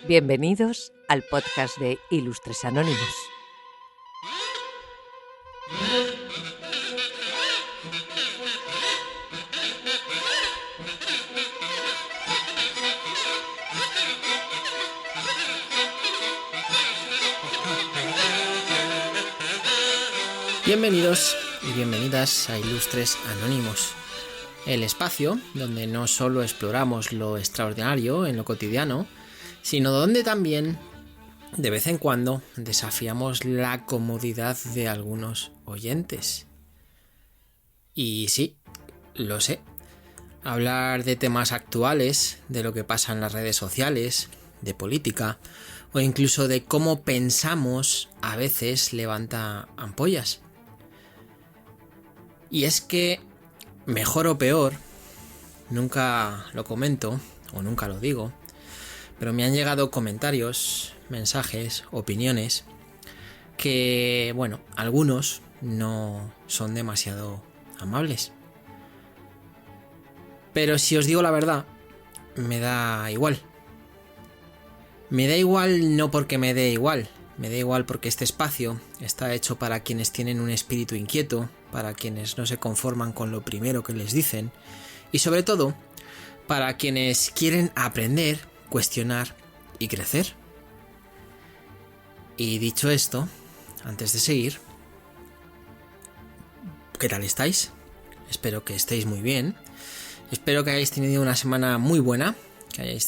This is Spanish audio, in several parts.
Bienvenidos al podcast de Ilustres Anónimos. Bienvenidos y bienvenidas a Ilustres Anónimos, el espacio donde no solo exploramos lo extraordinario en lo cotidiano, sino donde también, de vez en cuando, desafiamos la comodidad de algunos oyentes. Y sí, lo sé, hablar de temas actuales, de lo que pasa en las redes sociales, de política, o incluso de cómo pensamos, a veces levanta ampollas. Y es que, mejor o peor, nunca lo comento o nunca lo digo, pero me han llegado comentarios, mensajes, opiniones que, bueno, algunos no son demasiado amables. Pero si os digo la verdad, me da igual. Me da igual no porque me dé igual. Me da igual porque este espacio está hecho para quienes tienen un espíritu inquieto, para quienes no se conforman con lo primero que les dicen y sobre todo para quienes quieren aprender, cuestionar y crecer. Y dicho esto, antes de seguir, ¿qué tal estáis? Espero que estéis muy bien. Espero que hayáis tenido una semana muy buena, que hayáis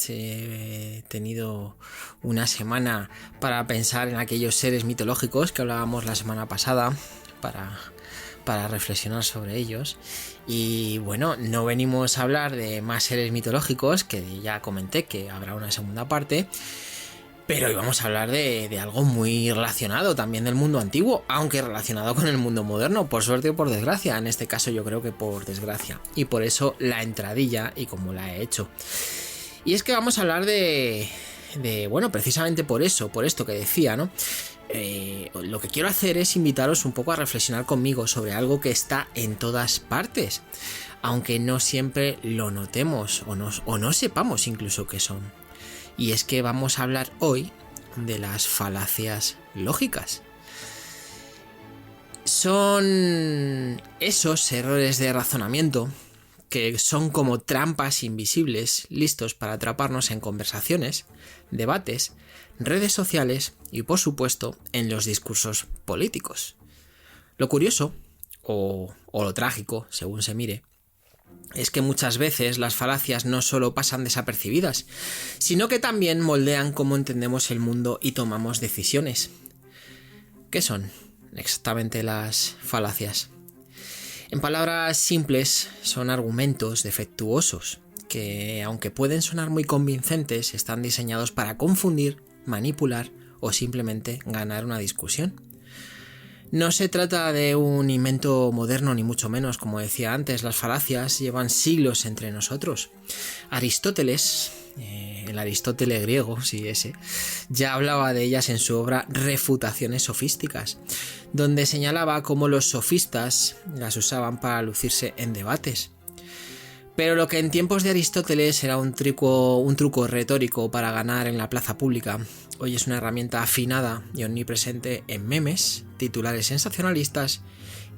tenido una semana para pensar en aquellos seres mitológicos que hablábamos la semana pasada, para reflexionar sobre ellos. Y bueno, no venimos a hablar de más seres mitológicos, que ya comenté que habrá una segunda parte, pero hoy vamos a hablar de algo muy relacionado también del mundo antiguo, aunque relacionado con el mundo moderno, por suerte o por desgracia. En este caso yo creo que por desgracia, y por eso la entradilla y como la he hecho. Y es que vamos a hablar bueno, precisamente por esto que decía, ¿no? Lo que quiero hacer es invitaros un poco a reflexionar conmigo sobre algo que está en todas partes, aunque no siempre lo notemos o no sepamos incluso qué son. Y es que vamos a hablar hoy de las falacias lógicas. Son esos errores de razonamiento que son como trampas invisibles listos para atraparnos en conversaciones, debates, redes sociales y, por supuesto, en los discursos políticos. Lo curioso, o lo trágico, según se mire, es que muchas veces las falacias no solo pasan desapercibidas, sino que también moldean cómo entendemos el mundo y tomamos decisiones. ¿Qué son exactamente las falacias? En palabras simples, son argumentos defectuosos que, aunque pueden sonar muy convincentes, están diseñados para confundir, manipular o simplemente ganar una discusión. No se trata de un invento moderno ni mucho menos, como decía antes, las falacias llevan siglos entre nosotros. Aristóteles, el Aristóteles griego, sí ese, ya hablaba de ellas en su obra Refutaciones sofísticas, donde señalaba cómo los sofistas las usaban para lucirse en debates. Pero lo que en tiempos de Aristóteles era un truco retórico para ganar en la plaza pública, hoy es una herramienta afinada y omnipresente en memes, titulares sensacionalistas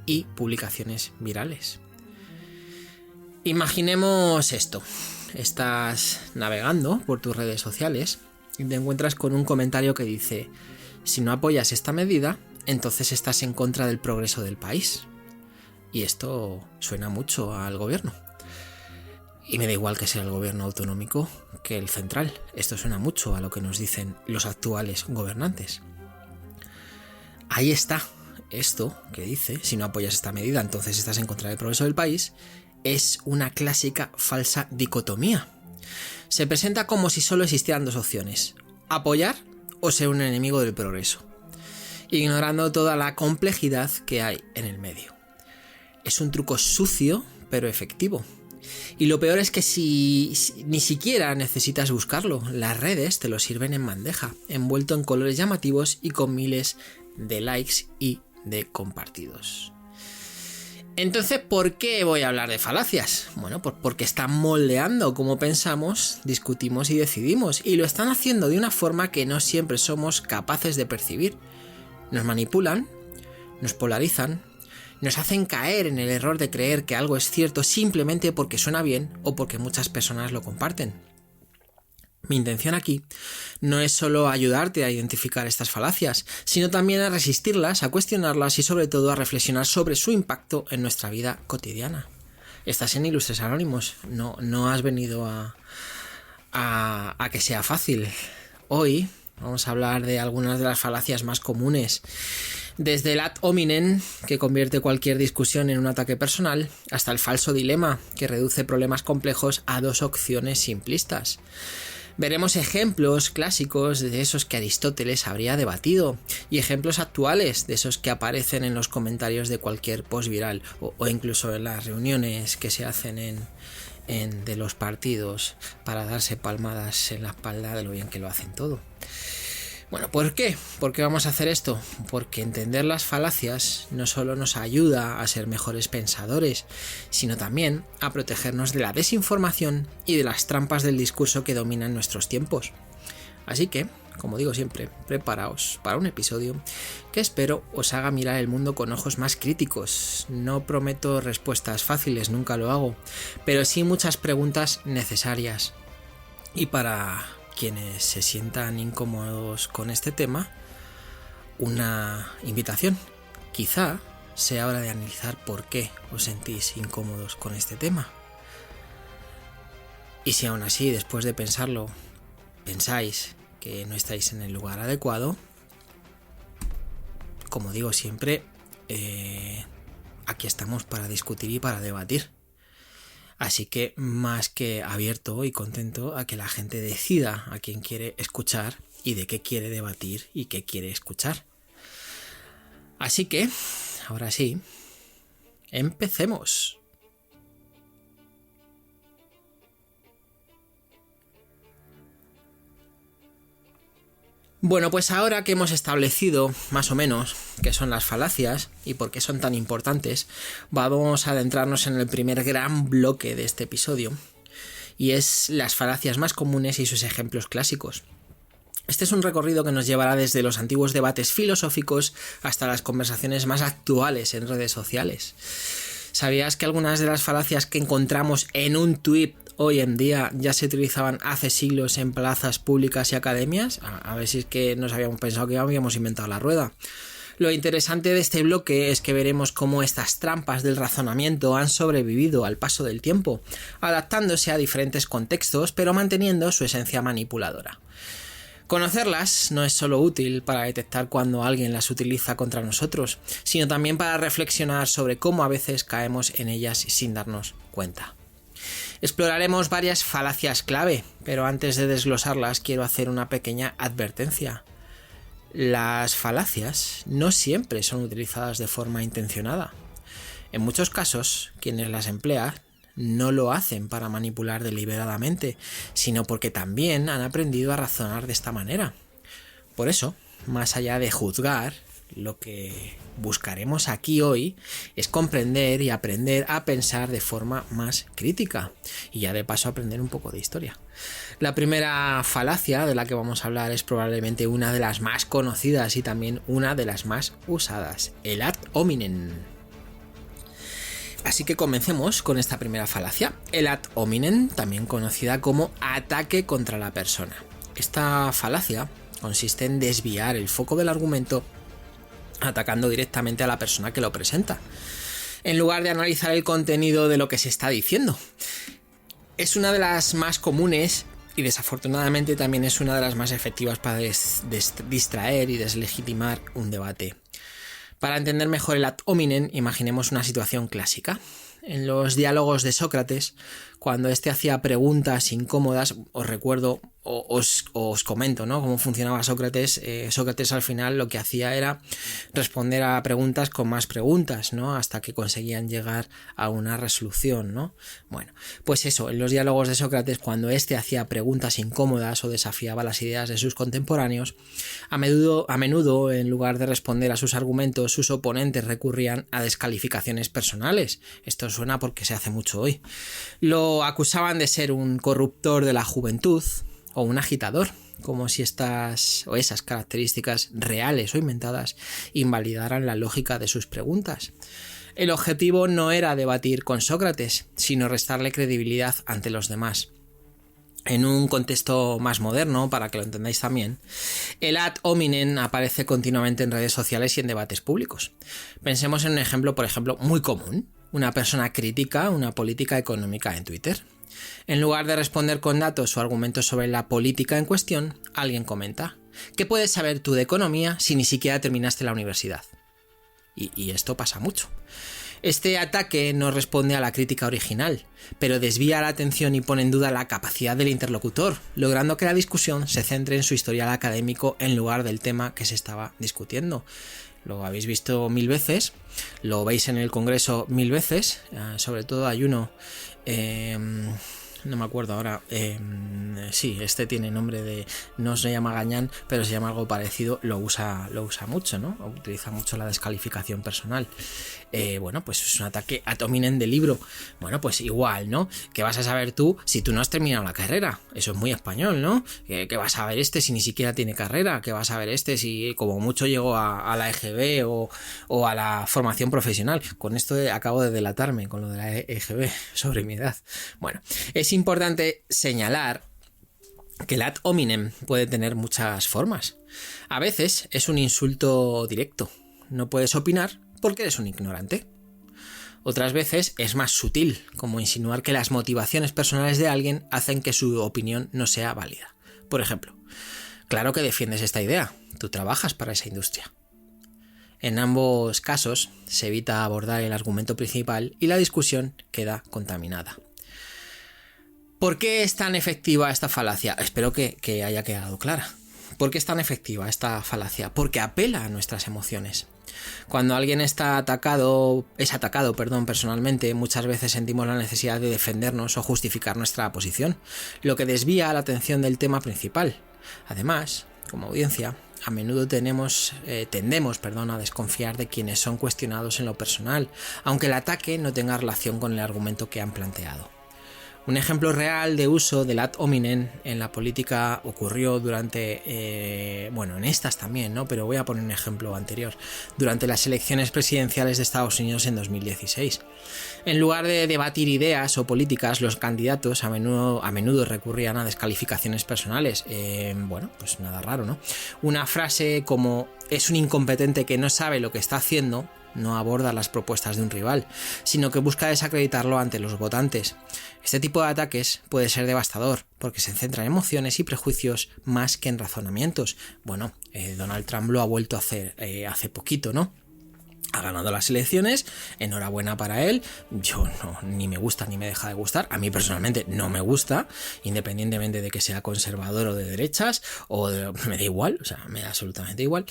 y publicaciones virales. Imaginemos esto. Estás navegando por tus redes sociales y te encuentras con un comentario que dice: si no apoyas esta medida, entonces estás en contra del progreso del país. Y esto suena mucho al gobierno. Y me da igual que sea el gobierno autonómico que el central. Esto suena mucho a lo que nos dicen los actuales gobernantes. Ahí está. Esto que dice, si no apoyas esta medida, entonces estás en contra del progreso del país, es una clásica falsa dicotomía. Se presenta como si solo existieran dos opciones: apoyar o ser un enemigo del progreso, ignorando toda la complejidad que hay en el medio. Es un truco sucio, pero efectivo. Y lo peor es que si ni siquiera necesitas buscarlo, las redes te lo sirven en bandeja, envuelto en colores llamativos y con miles de likes y de compartidos. Entonces, ¿por qué voy a hablar de falacias? Bueno, pues porque están moldeando cómo pensamos, discutimos y decidimos, y lo están haciendo de una forma que no siempre somos capaces de percibir. Nos manipulan, nos polarizan, nos hacen caer en el error de creer que algo es cierto simplemente porque suena bien o porque muchas personas lo comparten. Mi intención aquí no es solo ayudarte a identificar estas falacias, sino también a resistirlas, a cuestionarlas y sobre todo a reflexionar sobre su impacto en nuestra vida cotidiana. Estás en Ilustres Anónimos, no has venido a que sea fácil. Hoy vamos a hablar de algunas de las falacias más comunes, desde el ad hominem, que convierte cualquier discusión en un ataque personal, hasta el falso dilema, que reduce problemas complejos a dos opciones simplistas. Veremos ejemplos clásicos de esos que Aristóteles habría debatido y ejemplos actuales de esos que aparecen en los comentarios de cualquier post viral o incluso en las reuniones que se hacen de los partidos para darse palmadas en la espalda de lo bien que lo hacen todo. Bueno, ¿por qué? ¿Por qué vamos a hacer esto? Porque entender las falacias no solo nos ayuda a ser mejores pensadores, sino también a protegernos de la desinformación y de las trampas del discurso que dominan nuestros tiempos. Así que, como digo siempre, preparaos para un episodio que espero os haga mirar el mundo con ojos más críticos. No prometo respuestas fáciles, nunca lo hago, pero sí muchas preguntas necesarias. Y para quienes se sientan incómodos con este tema, una invitación. Quizá sea hora de analizar por qué os sentís incómodos con este tema. Y si aún así, después de pensarlo, pensáis que no estáis en el lugar adecuado, como digo siempre, aquí estamos para discutir y para debatir. Así que más que abierto y contento a que la gente decida a quién quiere escuchar y de qué quiere debatir y qué quiere escuchar. Así que, ahora sí, empecemos. Bueno, pues ahora que hemos establecido más o menos qué son las falacias y por qué son tan importantes, vamos a adentrarnos en el primer gran bloque de este episodio, y es las falacias más comunes y sus ejemplos clásicos. Este es un recorrido que nos llevará desde los antiguos debates filosóficos hasta las conversaciones más actuales en redes sociales. ¿Sabías que algunas de las falacias que encontramos en un tuit hoy en día ya se utilizaban hace siglos en plazas públicas y academias? A ver si es que nos habíamos pensado que habíamos inventado la rueda. Lo interesante de este bloque es que veremos cómo estas trampas del razonamiento han sobrevivido al paso del tiempo, adaptándose a diferentes contextos, pero manteniendo su esencia manipuladora. Conocerlas no es solo útil para detectar cuando alguien las utiliza contra nosotros, sino también para reflexionar sobre cómo a veces caemos en ellas sin darnos cuenta. Exploraremos varias falacias clave, pero antes de desglosarlas quiero hacer una pequeña advertencia. Las falacias no siempre son utilizadas de forma intencionada. En muchos casos, quienes las emplean no lo hacen para manipular deliberadamente, sino porque también han aprendido a razonar de esta manera. Por eso, más allá de juzgar, lo que buscaremos aquí hoy es comprender y aprender a pensar de forma más crítica y ya de paso aprender un poco de historia. La primera falacia de la que vamos a hablar es probablemente una de las más conocidas y también una de las más usadas, el ad hominem. Así que comencemos con esta primera falacia, el ad hominem, también conocida como ataque contra la persona. Esta falacia consiste en desviar el foco del argumento atacando directamente a la persona que lo presenta, en lugar de analizar el contenido de lo que se está diciendo. Es una de las más comunes y desafortunadamente también es una de las más efectivas para distraer y deslegitimar un debate. Para entender mejor el ad hominem, imaginemos una situación clásica. En los diálogos de Sócrates, cuando éste hacía preguntas incómodas, os recuerdo os comento, ¿no?, cómo funcionaba Sócrates. Sócrates al final lo que hacía era responder a preguntas con más preguntas, ¿no?, hasta que conseguían llegar a una resolución, ¿no? Bueno, pues eso, en los diálogos de Sócrates, cuando éste hacía preguntas incómodas o desafiaba las ideas de sus contemporáneos, a menudo, en lugar de responder a sus argumentos, sus oponentes recurrían a descalificaciones personales. Esto suena porque se hace mucho hoy. Lo acusaban de ser un corruptor de la juventud o un agitador, como si estas o esas características reales o inventadas invalidaran la lógica de sus preguntas. El objetivo no era debatir con Sócrates, sino restarle credibilidad ante los demás. En un contexto más moderno, para que lo entendáis también, el ad hominem aparece continuamente en redes sociales y en debates públicos. Pensemos en un ejemplo, por ejemplo, muy común. Una persona critica una política económica en Twitter. En lugar de responder con datos o argumentos sobre la política en cuestión, alguien comenta: ¿qué puedes saber tú de economía si ni siquiera terminaste la universidad? Y esto pasa mucho. Este ataque no responde a la crítica original, pero desvía la atención y pone en duda la capacidad del interlocutor, logrando que la discusión se centre en su historial académico en lugar del tema que se estaba discutiendo. Lo habéis visto 1000 veces, lo veis en el Congreso 1000 veces, sobre todo hay uno, no me acuerdo ahora, sí, este tiene nombre de, no se llama Gañán, pero se llama algo parecido, lo usa mucho, ¿no? Utiliza mucho la descalificación personal. Bueno, pues es un ataque ad hominem del libro. Bueno, pues igual, ¿no? ¿Qué vas a saber tú si tú no has terminado la carrera? Eso es muy español, ¿no? ¿Qué vas a saber este si ni siquiera tiene carrera? ¿Qué vas a saber este si como mucho llegó a la EGB o a la formación profesional? Con esto acabo de delatarme con lo de la EGB sobre mi edad. Bueno, es importante señalar que el ad hominem puede tener muchas formas. A veces es un insulto directo. No puedes opinar porque eres un ignorante. Otras veces es más sutil, como insinuar que las motivaciones personales de alguien hacen que su opinión no sea válida. Por ejemplo, claro que defiendes esta idea, tú trabajas para esa industria. En ambos casos se evita abordar el argumento principal y la discusión queda contaminada. ¿Por qué es tan efectiva esta falacia? Espero que haya quedado clara. ¿Por qué es tan efectiva esta falacia? Porque apela a nuestras emociones. Cuando alguien es atacado personalmente, muchas veces sentimos la necesidad de defendernos o justificar nuestra posición, lo que desvía la atención del tema principal. Además, como audiencia, a menudo tendemos a desconfiar de quienes son cuestionados en lo personal, aunque el ataque no tenga relación con el argumento que han planteado. Un ejemplo real de uso del ad hominem en la política ocurrió durante, en estas también, ¿no? Pero voy a poner un ejemplo anterior, durante las elecciones presidenciales de Estados Unidos en 2016. En lugar de debatir ideas o políticas, los candidatos a menudo recurrían a descalificaciones personales. Pues nada raro, ¿no? Una frase como "es un incompetente que no sabe lo que está haciendo" no aborda las propuestas de un rival, sino que busca desacreditarlo ante los votantes. Este tipo de ataques puede ser devastador, porque se centra en emociones y prejuicios más que en razonamientos. Bueno, Donald Trump lo ha vuelto a hacer hace poquito, ¿no? Ha ganado las elecciones, enhorabuena para él. Yo ni me gusta ni me deja de gustar. A mí personalmente no me gusta, independientemente de que sea conservador o de derechas, me da igual, o sea, me da absolutamente igual.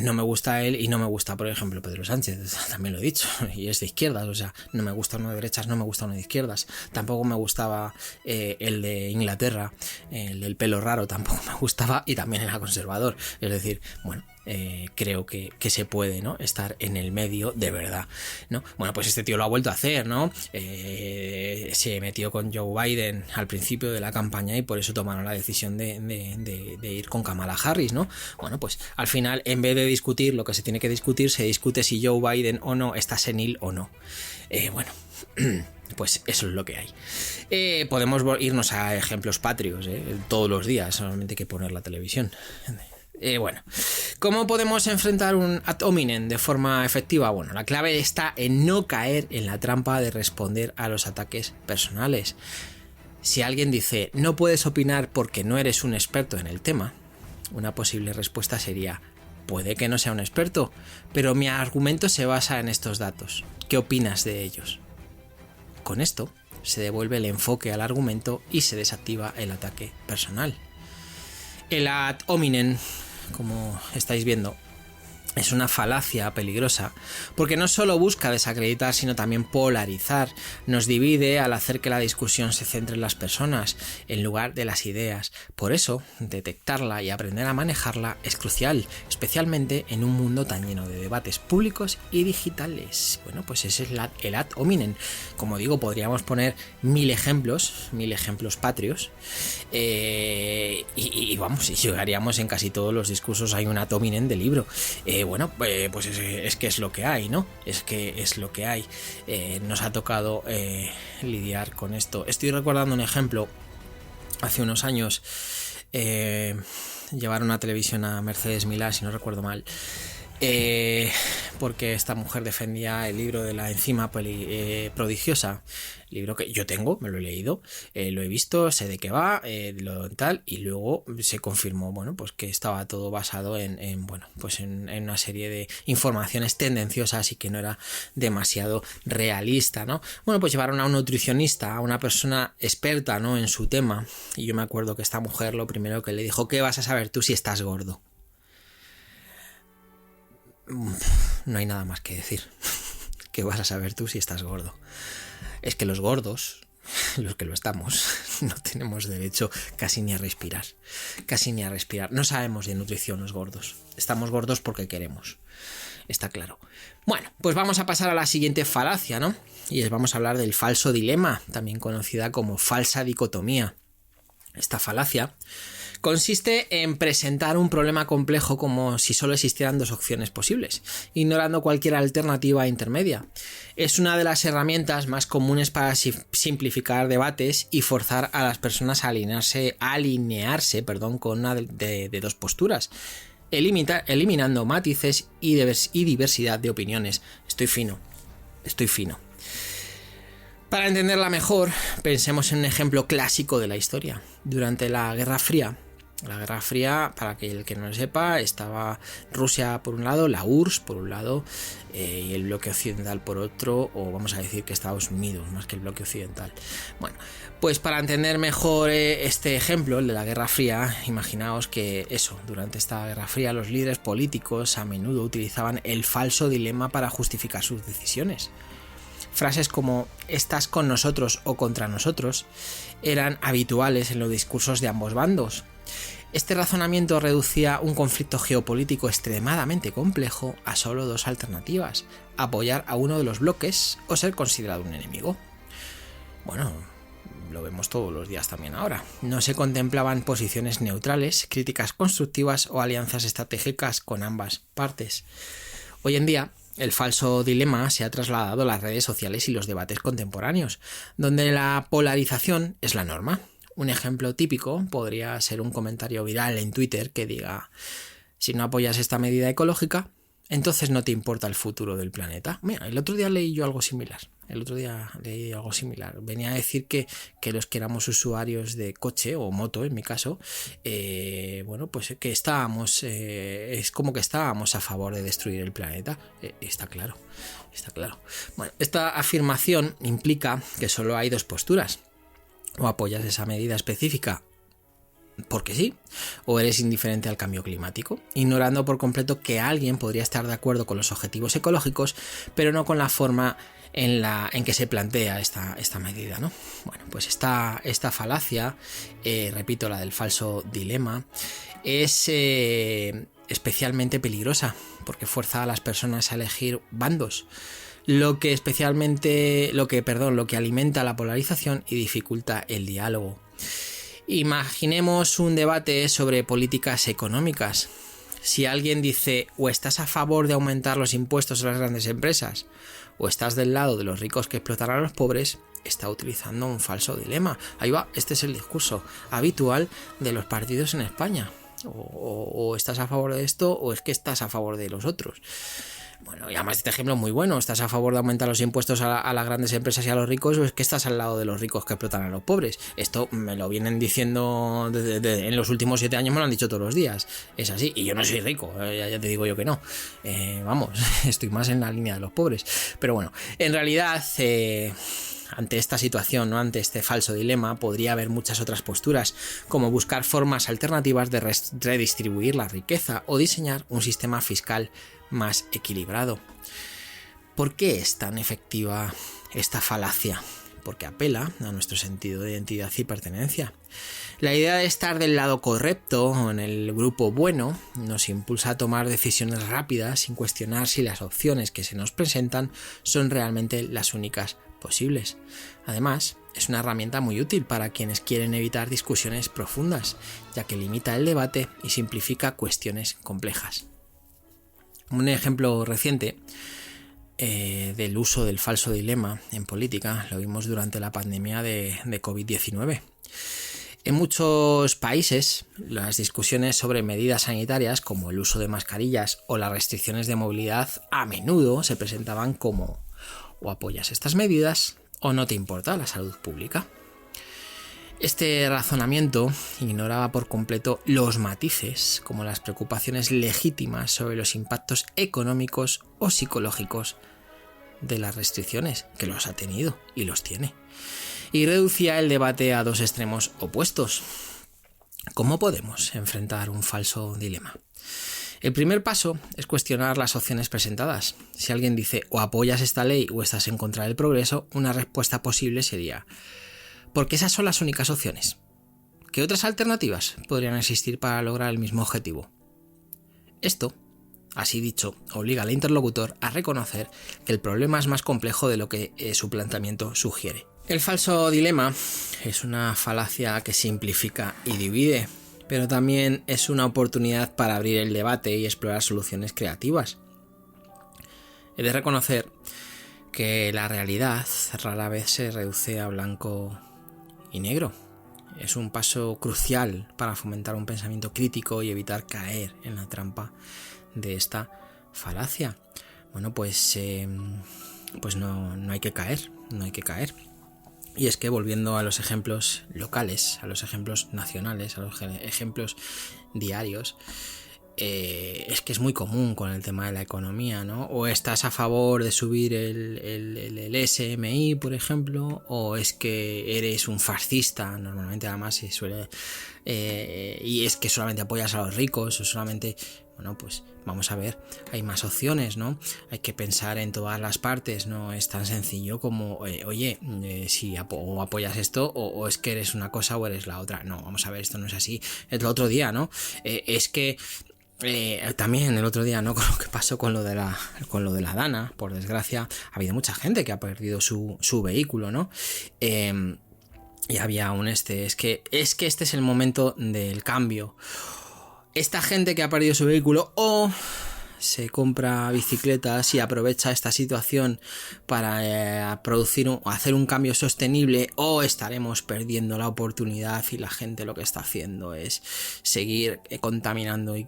No me gusta él y no me gusta, por ejemplo, Pedro Sánchez, también lo he dicho, y es de izquierdas, o sea, no me gusta uno de derechas, no me gusta uno de izquierdas. Tampoco me gustaba el de Inglaterra, el del pelo raro, tampoco me gustaba, y también era conservador. Es decir, bueno, creo que se puede, ¿no?, estar en el medio de verdad, ¿no? Bueno, pues este tío lo ha vuelto a hacer, ¿no? Se metió con Joe Biden al principio de la campaña y por eso tomaron la decisión de ir con Kamala Harris, ¿no? Bueno, pues al final, en vez de discutir lo que se tiene que discutir, se discute si Joe Biden o no está senil o no. Pues eso es lo que hay. Podemos irnos a ejemplos patrios, todos los días, solamente hay que poner la televisión. ¿Cómo podemos enfrentar un ad hominem de forma efectiva? Bueno, la clave está en no caer en la trampa de responder a los ataques personales. Si alguien dice "no puedes opinar porque no eres un experto en el tema", una posible respuesta sería: puede que no sea un experto, pero mi argumento se basa en estos datos. ¿Qué opinas de ellos? Con esto se devuelve el enfoque al argumento y se desactiva el ataque personal. El ad hominem, como estáis viendo, es una falacia peligrosa porque no solo busca desacreditar sino también polarizar, nos divide al hacer que la discusión se centre en las personas en lugar de las ideas. Por eso, detectarla y aprender a manejarla es crucial, especialmente en un mundo tan lleno de debates públicos y digitales. Bueno, pues ese es el ad hominem. Como digo, podríamos poner 1000 ejemplos patrios y vamos, y llegaríamos en casi todos los discursos hay un ad hominem de libro. Pues es que es lo que hay, ¿no? Es que es lo que hay. Nos ha tocado lidiar con esto. Estoy recordando un ejemplo. Hace unos años llevaron a televisión a Mercedes Milá, si no recuerdo mal, porque esta mujer defendía el libro de la enzima prodigiosa, libro que yo tengo, me lo he leído, lo he visto, sé de qué va, lo tal, y luego se confirmó, bueno, pues que estaba todo basado en una serie de informaciones tendenciosas y que no era demasiado realista, ¿no? Bueno, pues llevaron a un nutricionista, a una persona experta, ¿no?, en su tema, y yo me acuerdo que esta mujer lo primero que le dijo: ¿qué vas a saber tú si estás gordo? No hay nada más que decir. ¿Qué vas a saber tú si estás gordo? Es que los gordos, los que lo estamos, no tenemos derecho casi ni a respirar. Casi ni a respirar. No sabemos de nutrición los gordos. Estamos gordos porque queremos. Está claro. Bueno, pues vamos a pasar a la siguiente falacia, ¿no? Y les vamos a hablar del falso dilema, también conocida como falsa dicotomía. Esta falacia consiste en presentar un problema complejo como si solo existieran dos opciones posibles, ignorando cualquier alternativa intermedia. Es una de las herramientas más comunes para simplificar debates y forzar a las personas a alinearse con una de dos posturas, eliminando matices y diversidad de opiniones. Estoy fino. Para entenderla mejor, pensemos en un ejemplo clásico de la historia. Durante la Guerra Fría, para que el que no lo sepa, estaba Rusia por un lado, la URSS por un lado, y el bloque occidental por otro, o vamos a decir que Estados Unidos más que el bloque occidental. Bueno, pues para entender mejor este ejemplo, el de la Guerra Fría, imaginaos que durante esta Guerra Fría los líderes políticos a menudo utilizaban el falso dilema para justificar sus decisiones. Frases como "estás con nosotros o contra nosotros" eran habituales en los discursos de ambos bandos. Este razonamiento reducía un conflicto geopolítico extremadamente complejo a solo dos alternativas: apoyar a uno de los bloques o ser considerado un enemigo. Bueno, lo vemos todos los días también ahora. No se contemplaban posiciones neutrales, críticas constructivas o alianzas estratégicas con ambas partes. Hoy en día, el falso dilema se ha trasladado a las redes sociales y los debates contemporáneos, donde la polarización es la norma. Un ejemplo típico podría ser un comentario viral en Twitter que diga: si no apoyas esta medida ecológica, entonces no te importa el futuro del planeta. Mira, el otro día leí algo similar. Venía a decir que los que éramos usuarios de coche o moto, en mi caso, pues que estábamos, es como que estábamos a favor de destruir el planeta. Está claro. Bueno, esta afirmación implica que solo hay dos posturas: o apoyas esa medida específica porque sí, o eres indiferente al cambio climático, ignorando por completo que alguien podría estar de acuerdo con los objetivos ecológicos, pero no con la forma en que se plantea esta medida, ¿no? Bueno, pues esta falacia, repito, la del falso dilema, es especialmente peligrosa porque fuerza a las personas a elegir bandos, lo que alimenta la polarización y dificulta el diálogo. Imaginemos un debate sobre políticas económicas. Si alguien dice: o estás a favor de aumentar los impuestos a las grandes empresas, o estás del lado de los ricos que explotan a los pobres, está utilizando un falso dilema. Ahí va, este es el discurso habitual de los partidos en España. O estás a favor de esto, o es que estás a favor de los otros. Bueno, y además este ejemplo es muy bueno. ¿Estás a favor de aumentar los impuestos a las grandes empresas y a los ricos, o es que estás al lado de los ricos que explotan a los pobres? Esto me lo vienen diciendo en los últimos 7 años, me lo han dicho todos los días. Es así, y yo no soy rico, ya te digo yo que no. Estoy más en la línea de los pobres. Pero bueno, en realidad ante esta situación, ¿no? Ante este falso dilema, podría haber muchas otras posturas, como buscar formas alternativas de redistribuir la riqueza o diseñar un sistema fiscal más equilibrado. ¿Por qué es tan efectiva esta falacia? Porque apela a nuestro sentido de identidad y pertenencia. La idea de estar del lado correcto o en el grupo bueno nos impulsa a tomar decisiones rápidas sin cuestionar si las opciones que se nos presentan son realmente las únicas posibles. Además, es una herramienta muy útil para quienes quieren evitar discusiones profundas, ya que limita el debate y simplifica cuestiones complejas. Un ejemplo reciente del uso del falso dilema en política lo vimos durante la pandemia de COVID-19. En muchos países, las discusiones sobre medidas sanitarias como el uso de mascarillas o las restricciones de movilidad a menudo se presentaban como o apoyas estas medidas o no te importa la salud pública. Este razonamiento ignoraba por completo los matices, como las preocupaciones legítimas sobre los impactos económicos o psicológicos de las restricciones, que los ha tenido y los tiene, y reducía el debate a dos extremos opuestos. ¿Cómo podemos enfrentar un falso dilema? El primer paso es cuestionar las opciones presentadas. Si alguien dice o apoyas esta ley o estás en contra del progreso, una respuesta posible sería: porque esas son las únicas opciones. ¿Qué otras alternativas podrían existir para lograr el mismo objetivo? Esto, así dicho, obliga al interlocutor a reconocer que el problema es más complejo de lo que su planteamiento sugiere. El falso dilema es una falacia que simplifica y divide, pero también es una oportunidad para abrir el debate y explorar soluciones creativas. He de reconocer que la realidad rara vez se reduce a blanco y negro. Es un paso crucial para fomentar un pensamiento crítico y evitar caer en la trampa de esta falacia. Bueno, pues no hay que caer. Y es que, volviendo a los ejemplos locales, a los ejemplos nacionales, a los ejemplos diarios, es que es muy común con el tema de la economía, ¿no? O estás a favor de subir el SMI, por ejemplo, o es que eres un fascista. Normalmente además se suele y es que solamente apoyas a los ricos, o solamente... Bueno, pues vamos a ver, hay más opciones, ¿no? Hay que pensar en todas las partes, no es tan sencillo como, si apoyas esto o es que eres una cosa o eres la otra. No, vamos a ver, esto no es así. El otro día, ¿no? Es que también el otro día, ¿no? Con lo que pasó con lo de la Dana, por desgracia, ha habido mucha gente que ha perdido su vehículo, ¿no? Y había es que este es el momento del cambio. Esta gente que ha perdido su vehículo o se compra bicicletas y aprovecha esta situación para hacer un cambio sostenible, o estaremos perdiendo la oportunidad y la gente lo que está haciendo es seguir contaminando e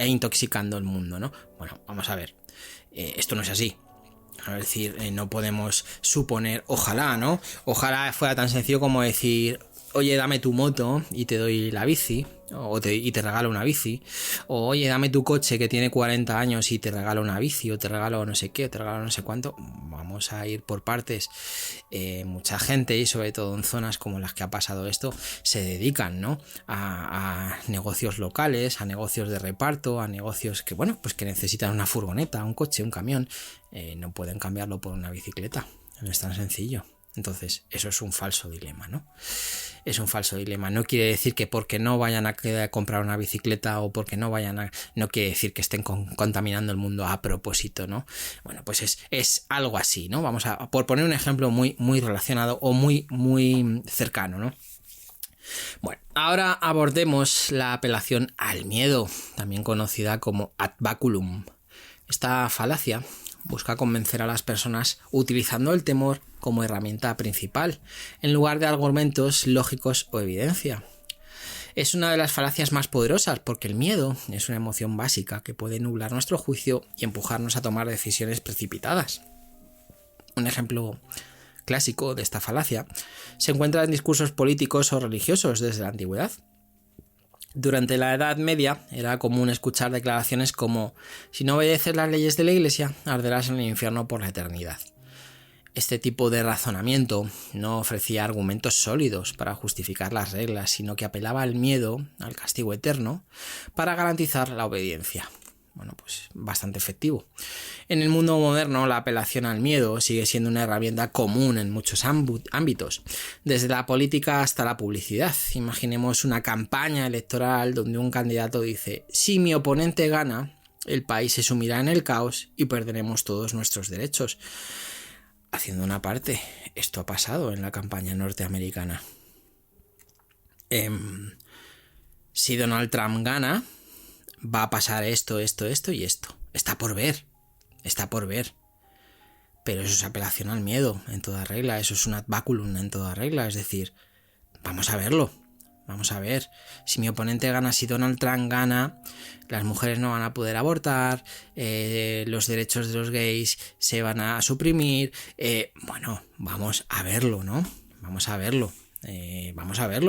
intoxicando el mundo, ¿no? Bueno, vamos a ver, esto no es así. Es decir, no podemos suponer, ojalá, ¿no? Ojalá fuera tan sencillo como decir: oye, dame tu moto y te doy la bici, y te regalo una bici, o oye, dame tu coche que tiene 40 años y te regalo una bici, o te regalo no sé qué, o te regalo no sé cuánto. Vamos a ir por partes. Mucha gente, y sobre todo en zonas como las que ha pasado esto, se dedican, ¿no? a negocios locales, a negocios de reparto, a negocios que, bueno, pues que necesitan una furgoneta, un coche, un camión. No pueden cambiarlo por una bicicleta, no es tan sencillo. Entonces, eso es un falso dilema, ¿no? Es un falso dilema. No quiere decir que porque no vayan a comprar una bicicleta o porque no quiere decir que estén contaminando el mundo a propósito, ¿no? Bueno, pues es algo así, ¿no? Vamos por poner un ejemplo muy, muy relacionado o muy, muy cercano, ¿no? Bueno, ahora abordemos la apelación al miedo, también conocida como ad baculum. Esta falacia busca convencer a las personas utilizando el temor como herramienta principal, en lugar de argumentos lógicos o evidencia. Es una de las falacias más poderosas porque el miedo es una emoción básica que puede nublar nuestro juicio y empujarnos a tomar decisiones precipitadas. Un ejemplo clásico de esta falacia se encuentra en discursos políticos o religiosos desde la antigüedad. Durante la Edad Media era común escuchar declaraciones como: si no obedeces las leyes de la Iglesia, arderás en el infierno por la eternidad. Este tipo de razonamiento no ofrecía argumentos sólidos para justificar las reglas, sino que apelaba al miedo, al castigo eterno, para garantizar la obediencia. Bueno, pues bastante efectivo. En el mundo moderno, la apelación al miedo sigue siendo una herramienta común en muchos ámbitos, desde la política hasta la publicidad. Imaginemos una campaña electoral donde un candidato dice: si mi oponente gana, el país se sumirá en el caos y perderemos todos nuestros derechos. Haciendo una parte, esto ha pasado en la campaña norteamericana. Si Donald Trump gana, va a pasar esto y esto. Está por ver. Pero eso es apelación al miedo en toda regla, eso es un ad baculum en toda regla, es decir, vamos a verlo. Vamos a ver, si mi oponente gana, si Donald Trump gana, las mujeres no van a poder abortar, los derechos de los gays se van a suprimir. Bueno, vamos a verlo, ¿no? Vamos a verlo.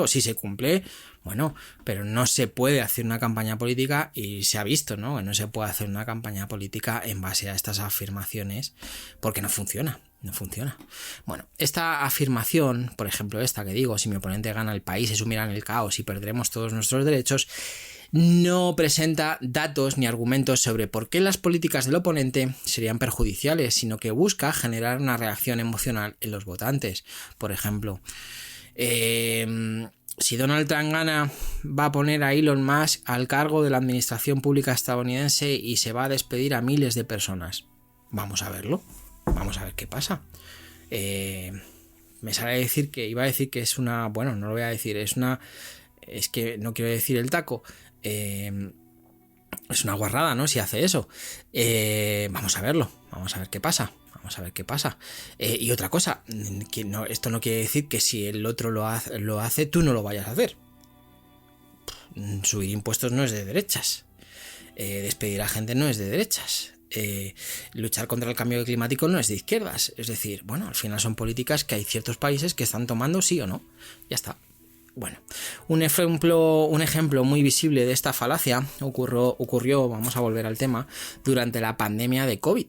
Si se cumple, bueno, pero no se puede hacer una campaña política, y se ha visto, ¿no? Que no se puede hacer una campaña política en base a estas afirmaciones porque no funciona. Bueno, esta afirmación, por ejemplo esta que digo, si mi oponente gana, el país se sumirá en el caos y perderemos todos nuestros derechos, no presenta datos ni argumentos sobre por qué las políticas del oponente serían perjudiciales, sino que busca generar una reacción emocional en los votantes. Por ejemplo, si Donald Trump gana, va a poner a Elon Musk al cargo de la administración pública estadounidense y se va a despedir a miles de personas. Vamos a verlo. Vamos a ver qué pasa. Me sale a decir que iba a decir que es una... Bueno, no lo voy a decir. Es que no quiero decir el taco. Es una guarrada, ¿no? Si hace eso. Vamos a verlo. Vamos a ver qué pasa. Y otra cosa. Esto no quiere decir que si el otro lo hace, tú no lo vayas a hacer. Subir impuestos no es de derechas. Despedir a gente no es de derechas. Luchar contra el cambio climático no es de izquierdas. Es decir, bueno, al final son políticas que hay ciertos países que están tomando, sí o no. Ya está. Bueno, un ejemplo muy visible de esta falacia ocurrió, vamos a volver al tema, durante la pandemia de COVID.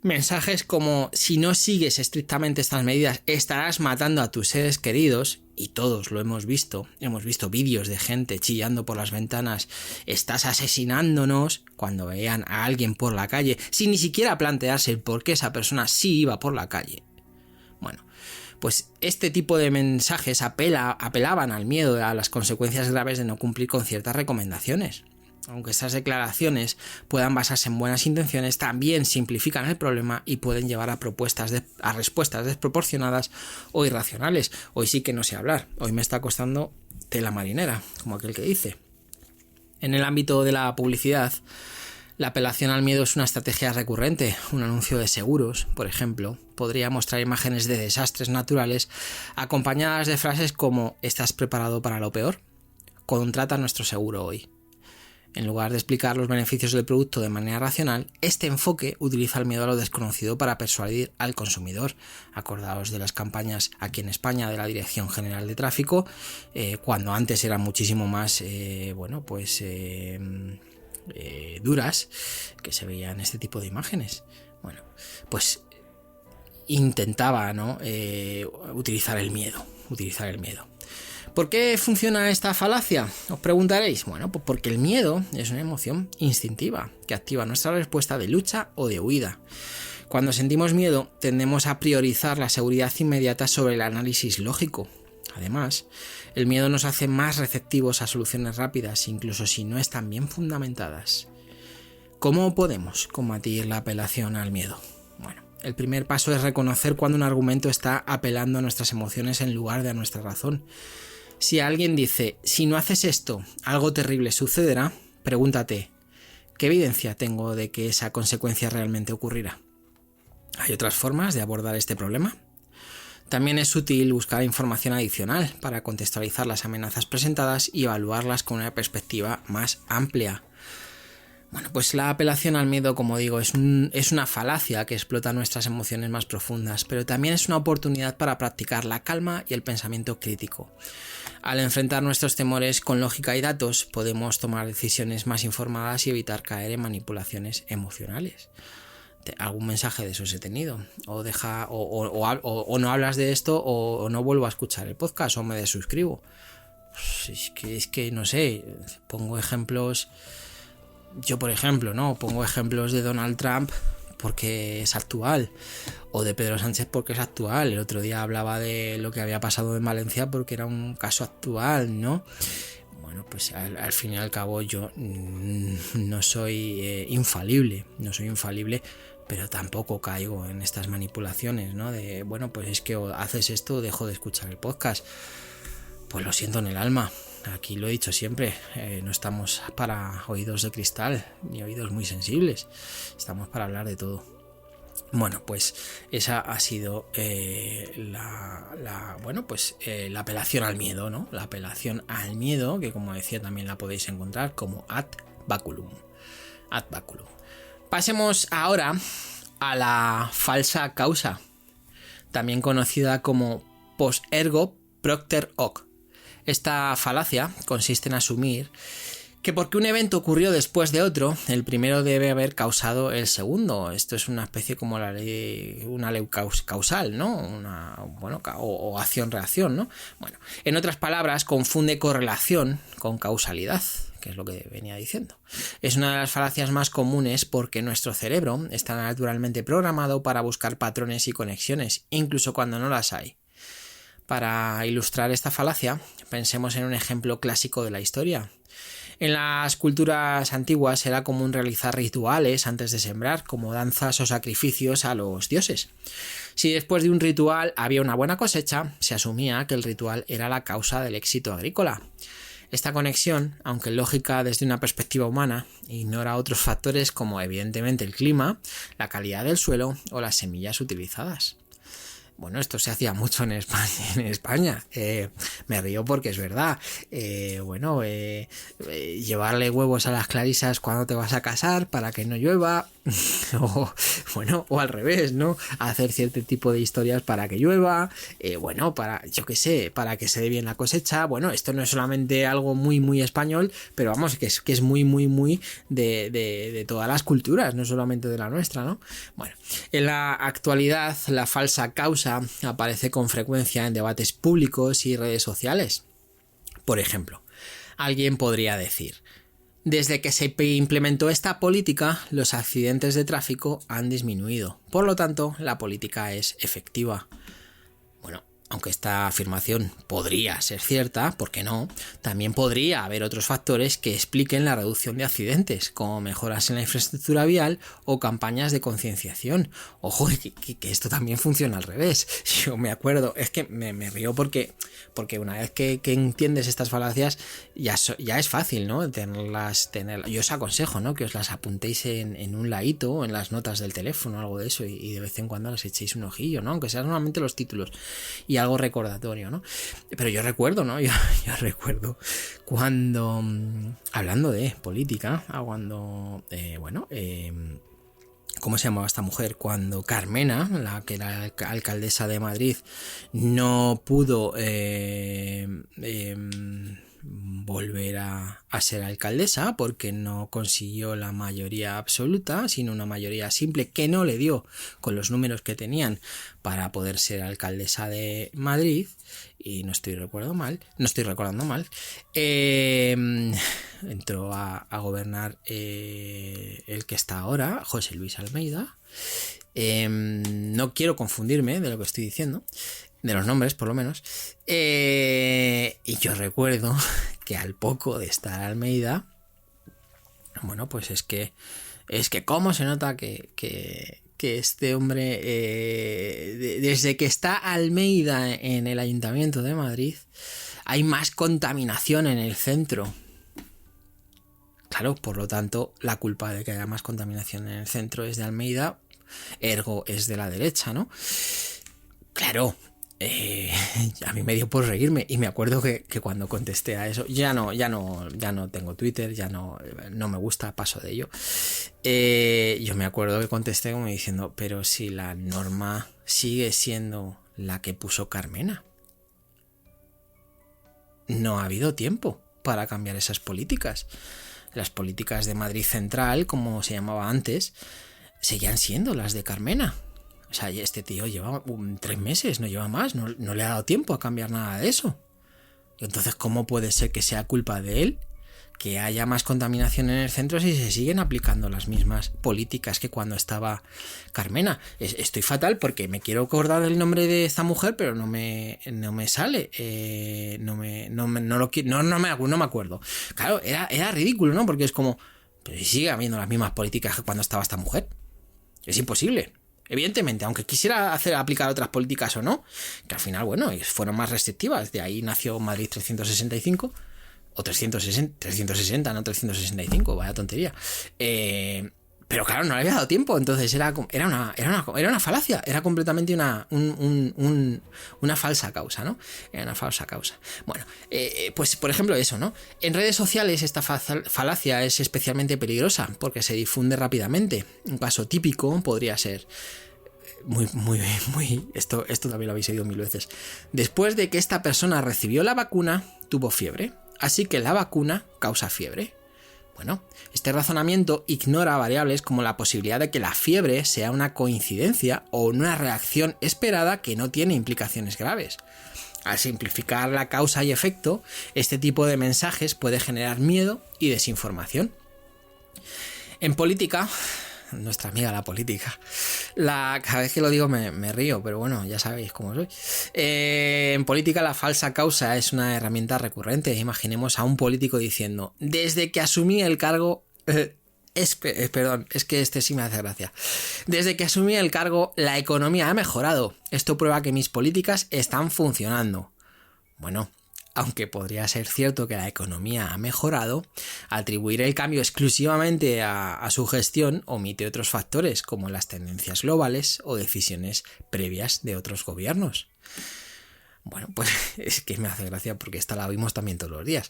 Mensajes como: si no sigues estrictamente estas medidas, estarás matando a tus seres queridos, y todos lo hemos visto vídeos de gente chillando por las ventanas: estás asesinándonos, cuando veían a alguien por la calle, sin ni siquiera plantearse el por qué esa persona sí iba por la calle. Bueno, pues este tipo de mensajes apelaban al miedo, a las consecuencias graves de no cumplir con ciertas recomendaciones. Aunque estas declaraciones puedan basarse en buenas intenciones, también simplifican el problema y pueden llevar a respuestas desproporcionadas o irracionales. Hoy sí que no sé hablar, hoy me está costando tela marinera, como aquel que dice. En el ámbito de la publicidad, la apelación al miedo es una estrategia recurrente. Un anuncio de seguros, por ejemplo, podría mostrar imágenes de desastres naturales acompañadas de frases como: ¿estás preparado para lo peor? Contrata nuestro seguro hoy. En lugar de explicar los beneficios del producto de manera racional, este enfoque utiliza el miedo a lo desconocido para persuadir al consumidor. Acordaos de las campañas aquí en España de la Dirección General de Tráfico, cuando antes eran muchísimo más duras, que se veían este tipo de imágenes. Bueno, pues intentaba, ¿no?, utilizar el miedo. ¿Por qué funciona esta falacia? Os preguntaréis. Bueno, pues porque el miedo es una emoción instintiva que activa nuestra respuesta de lucha o de huida. Cuando sentimos miedo, tendemos a priorizar la seguridad inmediata sobre el análisis lógico. Además, el miedo nos hace más receptivos a soluciones rápidas, incluso si no están bien fundamentadas. ¿Cómo podemos combatir la apelación al miedo? Bueno, el primer paso es reconocer cuando un argumento está apelando a nuestras emociones en lugar de a nuestra razón. Si alguien dice: si no haces esto, algo terrible sucederá, pregúntate: ¿qué evidencia tengo de que esa consecuencia realmente ocurrirá? ¿Hay otras formas de abordar este problema? También es útil buscar información adicional para contextualizar las amenazas presentadas y evaluarlas con una perspectiva más amplia. Bueno, pues la apelación al miedo, como digo, es una falacia que explota nuestras emociones más profundas, pero también es una oportunidad para practicar la calma y el pensamiento crítico. Al enfrentar nuestros temores con lógica y datos, podemos tomar decisiones más informadas y evitar caer en manipulaciones emocionales. algún mensaje de esos he tenido. O deja o no hablas de esto o no vuelvo a escuchar el podcast o me desuscribo. Pues es que no sé, pongo ejemplos. Yo, por ejemplo, ¿no? Pongo ejemplos de Donald Trump porque es actual, o de Pedro Sánchez porque es actual. El otro día hablaba de lo que había pasado en Valencia porque era un caso actual, ¿no? Bueno, pues al fin y al cabo yo no soy infalible, pero tampoco caigo en estas manipulaciones, ¿no? De, bueno, pues es que o haces esto o dejo de escuchar el podcast. Pues lo siento en el alma. Aquí lo he dicho siempre, no estamos para oídos de cristal ni oídos muy sensibles, estamos para hablar de todo. Bueno, pues esa ha sido la apelación al miedo, ¿no? La apelación al miedo, que como decía también la podéis encontrar como ad baculum. Ad baculum. Pasemos ahora a la falsa causa, también conocida como post ergo propter hoc. Esta falacia consiste en asumir que porque un evento ocurrió después de otro, el primero debe haber causado el segundo. Esto es una especie como una ley causal, ¿no? O acción-reacción, ¿no? Bueno, en otras palabras, confunde correlación con causalidad, que es lo que venía diciendo. Es una de las falacias más comunes porque nuestro cerebro está naturalmente programado para buscar patrones y conexiones, incluso cuando no las hay. Para ilustrar esta falacia, pensemos en un ejemplo clásico de la historia. En las culturas antiguas era común realizar rituales antes de sembrar, como danzas o sacrificios a los dioses. Si después de un ritual había una buena cosecha, se asumía que el ritual era la causa del éxito agrícola. Esta conexión, aunque lógica desde una perspectiva humana, ignora otros factores como evidentemente el clima, la calidad del suelo o las semillas utilizadas. Bueno, esto se hacía mucho en España. Me río porque es verdad. Llevarle huevos a las clarisas cuando te vas a casar para que no llueva. O al revés, ¿no? Hacer cierto tipo de historias para que llueva. Para que se dé bien la cosecha. Bueno, esto no es solamente algo muy, muy español, pero vamos, que es muy, muy, muy de todas las culturas, no solamente de la nuestra, ¿no? Bueno, en la actualidad, la falsa causa aparece con frecuencia en debates públicos y redes sociales. Por ejemplo, alguien podría decir: desde que se implementó esta política, los accidentes de tráfico han disminuido. Por lo tanto, la política es efectiva. Bueno, aunque esta afirmación podría ser cierta, ¿por qué no? También podría haber otros factores que expliquen la reducción de accidentes, como mejoras en la infraestructura vial o campañas de concienciación. Ojo, que esto también funciona al revés. Yo me acuerdo, es que me río porque una vez que entiendes estas falacias ya es fácil, ¿no? Tenerlas. Yo os aconsejo, ¿no? Que os las apuntéis en un ladito o en las notas del teléfono, algo de eso, y de vez en cuando les echéis un ojillo, ¿no? Aunque sean normalmente los títulos y algo recordatorio, ¿no? Pero yo recuerdo, ¿no? Yo recuerdo cuando, hablando de política, ¿cómo se llamaba esta mujer? Cuando Carmena, la que era alcaldesa de Madrid, no pudo volver a ser alcaldesa porque no consiguió la mayoría absoluta, sino una mayoría simple que no le dio con los números que tenían para poder ser alcaldesa de Madrid, y no estoy recordando mal, entró a gobernar el que está ahora, José Luis Almeida. No quiero confundirme de lo que estoy diciendo, de los nombres por lo menos, y yo recuerdo que al poco de estar Almeida, bueno, pues es que cómo se nota que este hombre, desde que está Almeida en el Ayuntamiento de Madrid, hay más contaminación en el centro. Claro, por lo tanto, la culpa de que haya más contaminación en el centro es de Almeida, ergo es de la derecha, ¿no? Claro. A mí me dio por reírme y me acuerdo que cuando contesté a eso, ya no tengo Twitter, ya no me gusta, paso de ello. Yo me acuerdo que contesté como diciendo: pero si la norma sigue siendo la que puso Carmena, no ha habido tiempo para cambiar esas políticas. Las políticas de Madrid Central, como se llamaba antes, seguían siendo las de Carmena. O sea, este tío lleva 3 meses, no lleva más, no le ha dado tiempo a cambiar nada de eso. Entonces, ¿cómo puede ser que sea culpa de él que haya más contaminación en el centro si se siguen aplicando las mismas políticas que cuando estaba Carmena? Estoy fatal porque me quiero acordar del nombre de esta mujer, pero no me sale. No me acuerdo. Claro, era ridículo, ¿no? Porque es como, pero sigue habiendo las mismas políticas que cuando estaba esta mujer. Es imposible. Evidentemente, aunque quisiera aplicar otras políticas o no, que al final, bueno, fueron más restrictivas. De ahí nació Madrid 365, o 360, no 365, vaya tontería. Pero claro, no le había dado tiempo, entonces era una falacia, era completamente una falsa causa, ¿no? Era una falsa causa. Bueno, pues por ejemplo eso, ¿no? En redes sociales esta falacia es especialmente peligrosa porque se difunde rápidamente. Un caso típico podría ser esto también lo habéis oído 1000 veces. Después de que esta persona recibió la vacuna, tuvo fiebre, así que la vacuna causa fiebre. Bueno, este razonamiento ignora variables como la posibilidad de que la fiebre sea una coincidencia o una reacción esperada que no tiene implicaciones graves. Al simplificar la causa y efecto, este tipo de mensajes puede generar miedo y desinformación. En política, nuestra amiga la política, cada vez que lo digo me río, pero bueno, ya sabéis cómo soy. En política la falsa causa es una herramienta recurrente. Imaginemos a un político diciendo, desde que asumí el cargo... es que este sí me hace gracia. Desde que asumí el cargo, la economía ha mejorado. Esto prueba que mis políticas están funcionando. Bueno, aunque podría ser cierto que la economía ha mejorado, atribuir el cambio exclusivamente a su gestión omite otros factores como las tendencias globales o decisiones previas de otros gobiernos. Bueno, pues es que me hace gracia porque esta la vimos también todos los días.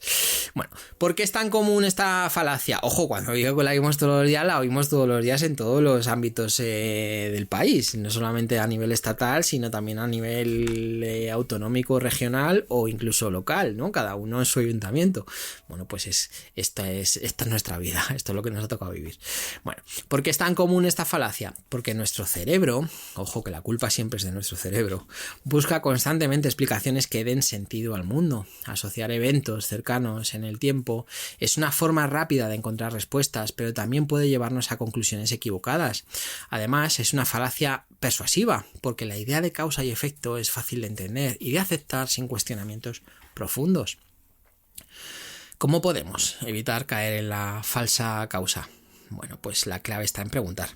Bueno, ¿por qué es tan común esta falacia? Ojo, cuando digo que la vimos todos los días, la vimos todos los días en todos los ámbitos del país. No solamente a nivel estatal, sino también a nivel autonómico, regional o incluso local, ¿no? Cada uno en su ayuntamiento. Bueno, pues esta es nuestra vida. Esto es lo que nos ha tocado vivir. Bueno, ¿por qué es tan común esta falacia? Porque nuestro cerebro, ojo que la culpa siempre es de nuestro cerebro, busca constantemente explicaciones que den sentido al mundo. Asociar eventos cercanos en el tiempo es una forma rápida de encontrar respuestas, pero también puede llevarnos a conclusiones equivocadas. Además, es una falacia persuasiva, porque la idea de causa y efecto es fácil de entender y de aceptar sin cuestionamientos profundos. ¿Cómo podemos evitar caer en la falsa causa? Bueno, pues la clave está en preguntar: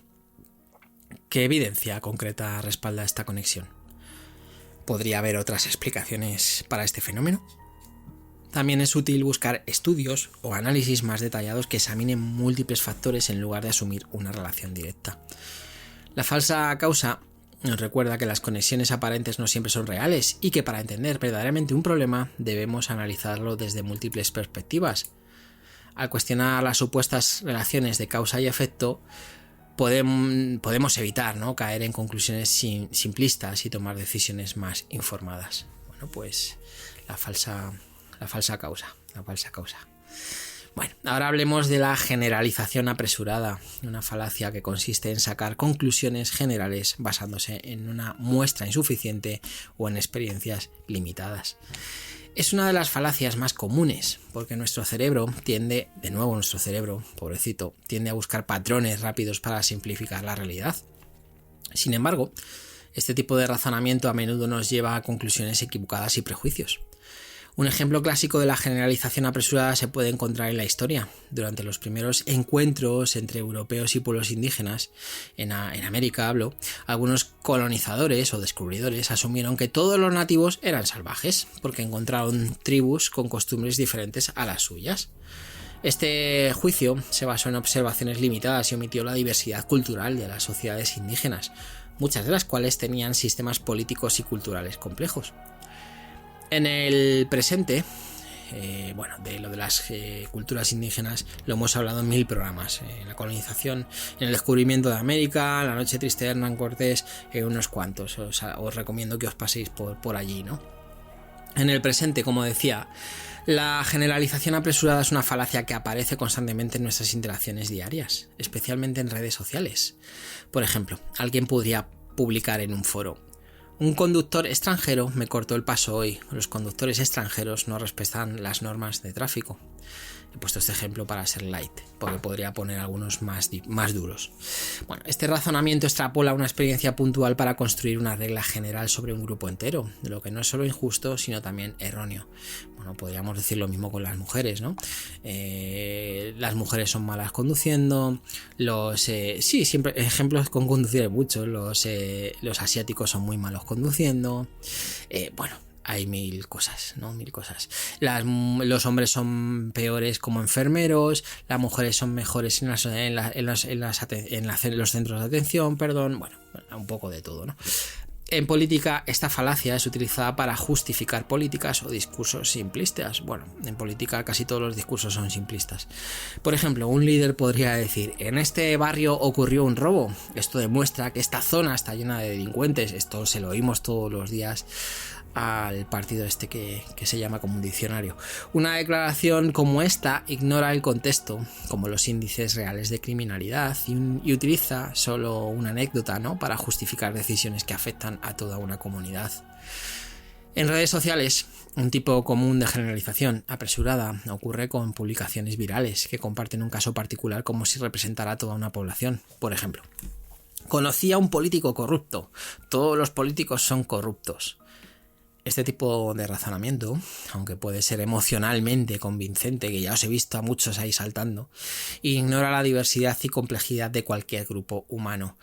¿qué evidencia concreta respalda esta conexión? ¿Podría haber otras explicaciones para este fenómeno? También es útil buscar estudios o análisis más detallados que examinen múltiples factores en lugar de asumir una relación directa. La falsa causa nos recuerda que las conexiones aparentes no siempre son reales y que para entender verdaderamente un problema debemos analizarlo desde múltiples perspectivas. Al cuestionar las supuestas relaciones de causa y efecto, podemos evitar, ¿no?, caer en conclusiones simplistas y tomar decisiones más informadas. Bueno, pues la falsa causa. Bueno, ahora hablemos de la generalización apresurada, una falacia que consiste en sacar conclusiones generales basándose en una muestra insuficiente o en experiencias limitadas. Es una de las falacias más comunes, porque nuestro cerebro, pobrecito, tiende a buscar patrones rápidos para simplificar la realidad. Sin embargo, este tipo de razonamiento a menudo nos lleva a conclusiones equivocadas y prejuicios. Un ejemplo clásico de la generalización apresurada se puede encontrar en la historia. Durante los primeros encuentros entre europeos y pueblos indígenas, en América algunos colonizadores o descubridores asumieron que todos los nativos eran salvajes, porque encontraron tribus con costumbres diferentes a las suyas. Este juicio se basó en observaciones limitadas y omitió la diversidad cultural de las sociedades indígenas, muchas de las cuales tenían sistemas políticos y culturales complejos. En el presente, de lo de las culturas indígenas lo hemos hablado en 1000 programas. En la colonización, en el descubrimiento de América, la noche triste de Hernán Cortés, unos cuantos. Os recomiendo que os paséis por allí, ¿no? En el presente, como decía, la generalización apresurada es una falacia que aparece constantemente en nuestras interacciones diarias, especialmente en redes sociales. Por ejemplo, alguien podría publicar en un foro: un conductor extranjero me cortó el paso hoy. Los conductores extranjeros no respetan las normas de tráfico. He puesto este ejemplo para ser light, porque podría poner algunos más duros. Bueno, este razonamiento extrapola una experiencia puntual para construir una regla general sobre un grupo entero, lo que no es solo injusto, sino también erróneo. Bueno, podríamos decir lo mismo con las mujeres, ¿no? Las mujeres son malas conduciendo, siempre ejemplos con conducir hay muchos, los asiáticos son muy malos conduciendo, hay mil cosas, ¿no? Mil cosas. Los hombres son peores como enfermeros, las mujeres son mejores en los centros de atención, bueno, un poco de todo, ¿no? En política, esta falacia es utilizada para justificar políticas o discursos simplistas. Bueno, en política casi todos los discursos son simplistas. Por ejemplo, un líder podría decir: en este barrio ocurrió un robo. Esto demuestra que esta zona está llena de delincuentes. Esto se lo oímos todos los días al partido este que se llama como un diccionario. Una declaración como esta ignora el contexto, como los índices reales de criminalidad, y utiliza solo una anécdota, ¿no?, para justificar decisiones que afectan a toda una comunidad. En redes sociales, un tipo común de generalización apresurada ocurre con publicaciones virales que comparten un caso particular como si representara a toda una población. Por ejemplo: conocí a un político corrupto. Todos los políticos son corruptos. Este tipo de razonamiento, aunque puede ser emocionalmente convincente, que ya os he visto a muchos ahí saltando, ignora la diversidad y complejidad de cualquier grupo humano.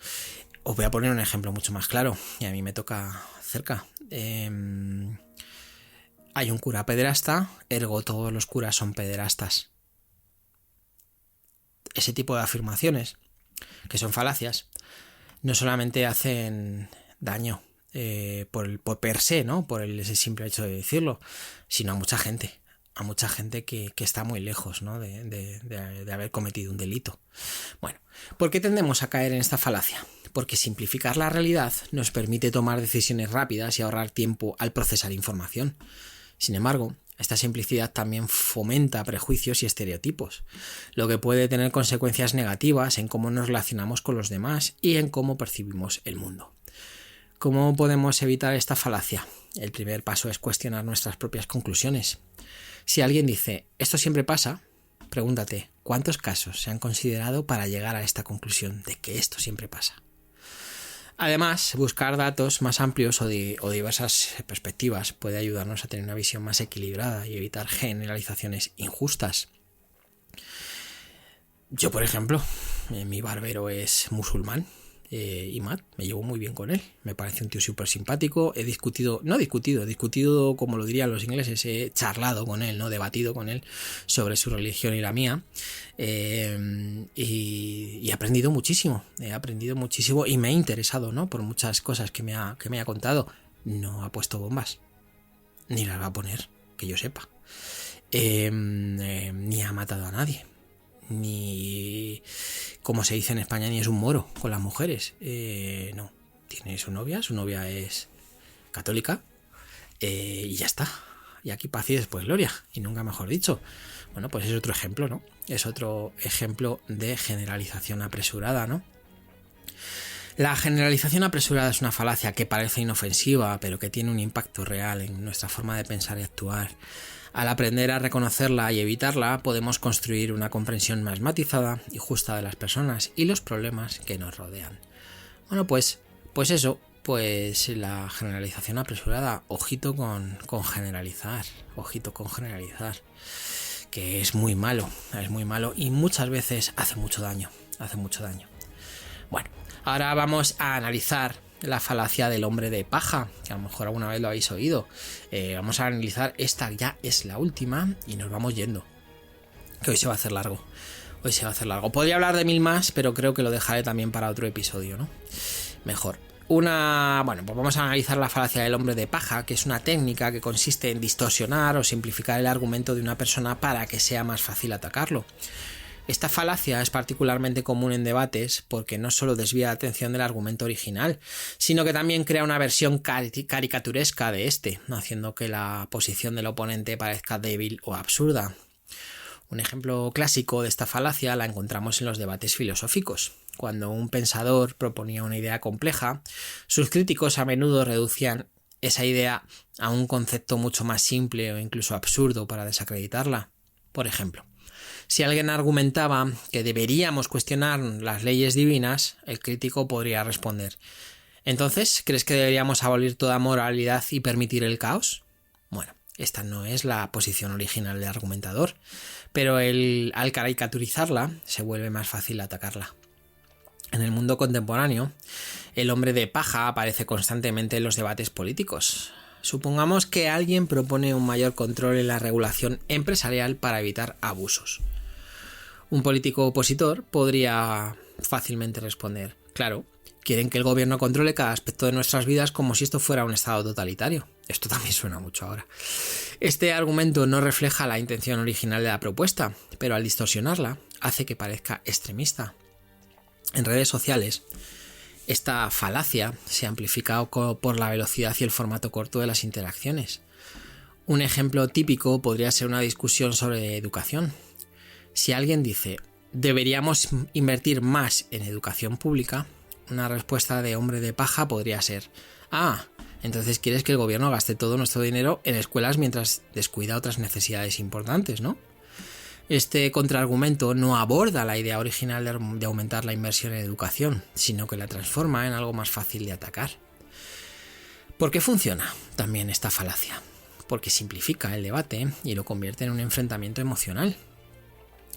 Os voy a poner un ejemplo mucho más claro, y a mí me toca cerca. Hay un cura pederasta, ergo todos los curas son pederastas. Ese tipo de afirmaciones, que son falacias, no solamente hacen daño por per se, ¿no?, por ese simple hecho de decirlo, sino a mucha gente que está muy lejos, ¿no?, de haber cometido un delito. Bueno, ¿por qué tendemos a caer en esta falacia? Porque simplificar la realidad nos permite tomar decisiones rápidas y ahorrar tiempo al procesar información. Sin embargo, esta simplicidad también fomenta prejuicios y estereotipos, lo que puede tener consecuencias negativas en cómo nos relacionamos con los demás y en cómo percibimos el mundo. ¿Cómo podemos evitar esta falacia? El primer paso es cuestionar nuestras propias conclusiones. Si alguien dice «esto siempre pasa», pregúntate ¿cuántos casos se han considerado para llegar a esta conclusión de que esto siempre pasa? Además, buscar datos más amplios o diversas perspectivas puede ayudarnos a tener una visión más equilibrada y evitar generalizaciones injustas. Yo, por ejemplo, mi barbero es musulmán. Y Matt, me llevo muy bien con él, me parece un tío súper simpático. He discutido como lo dirían los ingleses, he charlado con él, ¿no?, debatido con él sobre su religión y la mía, y he aprendido muchísimo y me he interesado, ¿no?, por muchas cosas que me ha contado. No ha puesto bombas, ni las va a poner, que yo sepa, ni ha matado a nadie, ni, como se dice en España, ni es un moro con las mujeres. No, tiene su novia es católica, y ya está. Y aquí paz y después gloria, y nunca mejor dicho. Bueno, pues es otro ejemplo, ¿no? Es otro ejemplo de generalización apresurada, ¿no? La generalización apresurada es una falacia que parece inofensiva, pero que tiene un impacto real en nuestra forma de pensar y actuar. Al aprender a reconocerla y evitarla, podemos construir una comprensión más matizada y justa de las personas y los problemas que nos rodean. Bueno, pues la generalización apresurada, ojito con generalizar, que es muy malo y muchas veces hace mucho daño. Bueno, ahora vamos a analizar la falacia del hombre de paja, que a lo mejor alguna vez lo habéis oído. Vamos a analizar esta, ya es la última, y nos vamos yendo, que hoy se va a hacer largo. Podría hablar de mil más, pero creo que lo dejaré también para otro episodio, ¿no? Mejor. Pues vamos a analizar la falacia del hombre de paja, que es una técnica que consiste en distorsionar o simplificar el argumento de una persona para que sea más fácil atacarlo. Esta falacia es particularmente común en debates porque no solo desvía la atención del argumento original, sino que también crea una versión caricaturesca de este, haciendo que la posición del oponente parezca débil o absurda. Un ejemplo clásico de esta falacia la encontramos en los debates filosóficos. Cuando un pensador proponía una idea compleja, sus críticos a menudo reducían esa idea a un concepto mucho más simple o incluso absurdo para desacreditarla. Por ejemplo, si alguien argumentaba que deberíamos cuestionar las leyes divinas, el crítico podría responder: ¿entonces crees que deberíamos abolir toda moralidad y permitir el caos? Bueno, esta no es la posición original del argumentador, pero al caricaturizarla se vuelve más fácil atacarla. En el mundo contemporáneo, el hombre de paja aparece constantemente en los debates políticos. Supongamos que alguien propone un mayor control en la regulación empresarial para evitar abusos. Un político opositor podría fácilmente responder: claro, quieren que el gobierno controle cada aspecto de nuestras vidas como si esto fuera un estado totalitario. Esto también suena mucho ahora. Este argumento no refleja la intención original de la propuesta, pero al distorsionarla hace que parezca extremista. En redes sociales, esta falacia se amplifica por la velocidad y el formato corto de las interacciones. Un ejemplo típico podría ser una discusión sobre educación. Si alguien dice: deberíamos invertir más en educación pública, una respuesta de hombre de paja podría ser: entonces quieres que el gobierno gaste todo nuestro dinero en escuelas mientras descuida otras necesidades importantes, ¿no? Este contraargumento no aborda la idea original de aumentar la inversión en educación, sino que la transforma en algo más fácil de atacar. ¿Por qué funciona también esta falacia? Porque simplifica el debate y lo convierte en un enfrentamiento emocional.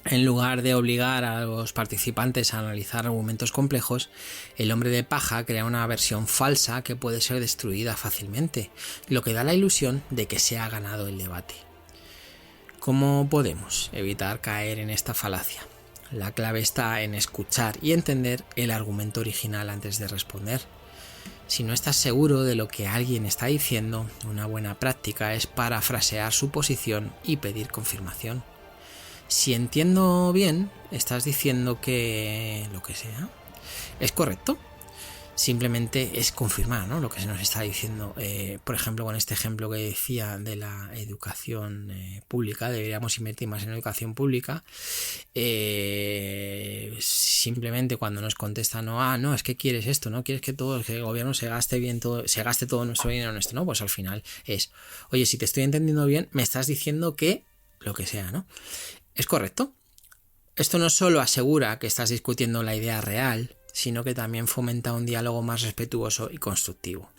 En lugar de obligar a los participantes a analizar argumentos complejos, el hombre de paja crea una versión falsa que puede ser destruida fácilmente, lo que da la ilusión de que se ha ganado el debate. ¿Cómo podemos evitar caer en esta falacia? La clave está en escuchar y entender el argumento original antes de responder. Si no estás seguro de lo que alguien está diciendo, una buena práctica es parafrasear su posición y pedir confirmación. Si entiendo bien, estás diciendo que lo que sea es correcto. Simplemente es confirmar, ¿no?, lo que se nos está diciendo. Por ejemplo, con este ejemplo que decía de la educación pública, deberíamos invertir más en educación pública. Simplemente cuando nos contestan: no, es que quieres esto, ¿no? Quieres que el gobierno se gaste todo nuestro dinero en esto, ¿no? Pues al final es: oye, si te estoy entendiendo bien, me estás diciendo que lo que sea, ¿no? ¿Es correcto? Esto no solo asegura que estás discutiendo la idea real, sino que también fomenta un diálogo más respetuoso y constructivo.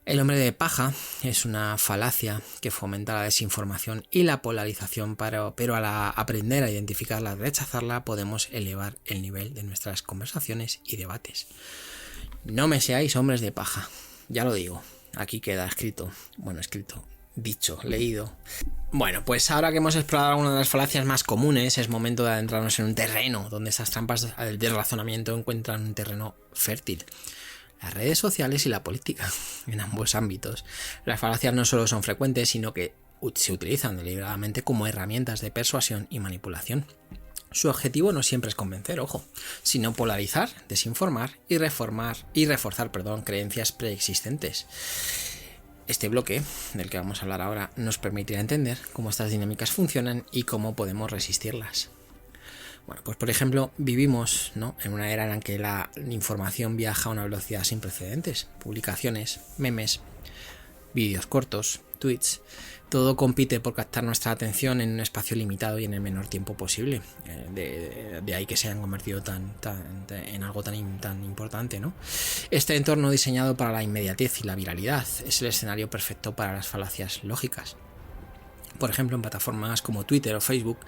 El hombre de paja es una falacia que fomenta la desinformación y la polarización, pero al aprender a identificarla y rechazarla podemos elevar el nivel de nuestras conversaciones y debates. No me seáis hombres de paja, ya lo digo, aquí queda escrito, dicho, leído. Bueno, pues ahora que hemos explorado algunas de las falacias más comunes, es momento de adentrarnos en un terreno donde estas trampas de razonamiento encuentran un terreno fértil: las redes sociales y la política. En ambos ámbitos, las falacias no solo son frecuentes, sino que se utilizan deliberadamente como herramientas de persuasión y manipulación. Su objetivo no siempre es convencer, sino polarizar, desinformar y reforzar creencias preexistentes. Este bloque, del que vamos a hablar ahora, nos permitirá entender cómo estas dinámicas funcionan y cómo podemos resistirlas. Bueno, pues por ejemplo, vivimos, ¿no?, en una era en la que la información viaja a una velocidad sin precedentes. Publicaciones, memes, vídeos cortos, tweets, todo compite por captar nuestra atención en un espacio limitado y en el menor tiempo posible. De ahí que se hayan convertido en algo tan importante, ¿no? Este entorno diseñado para la inmediatez y la viralidad es el escenario perfecto para las falacias lógicas. Por ejemplo, en plataformas como Twitter o Facebook,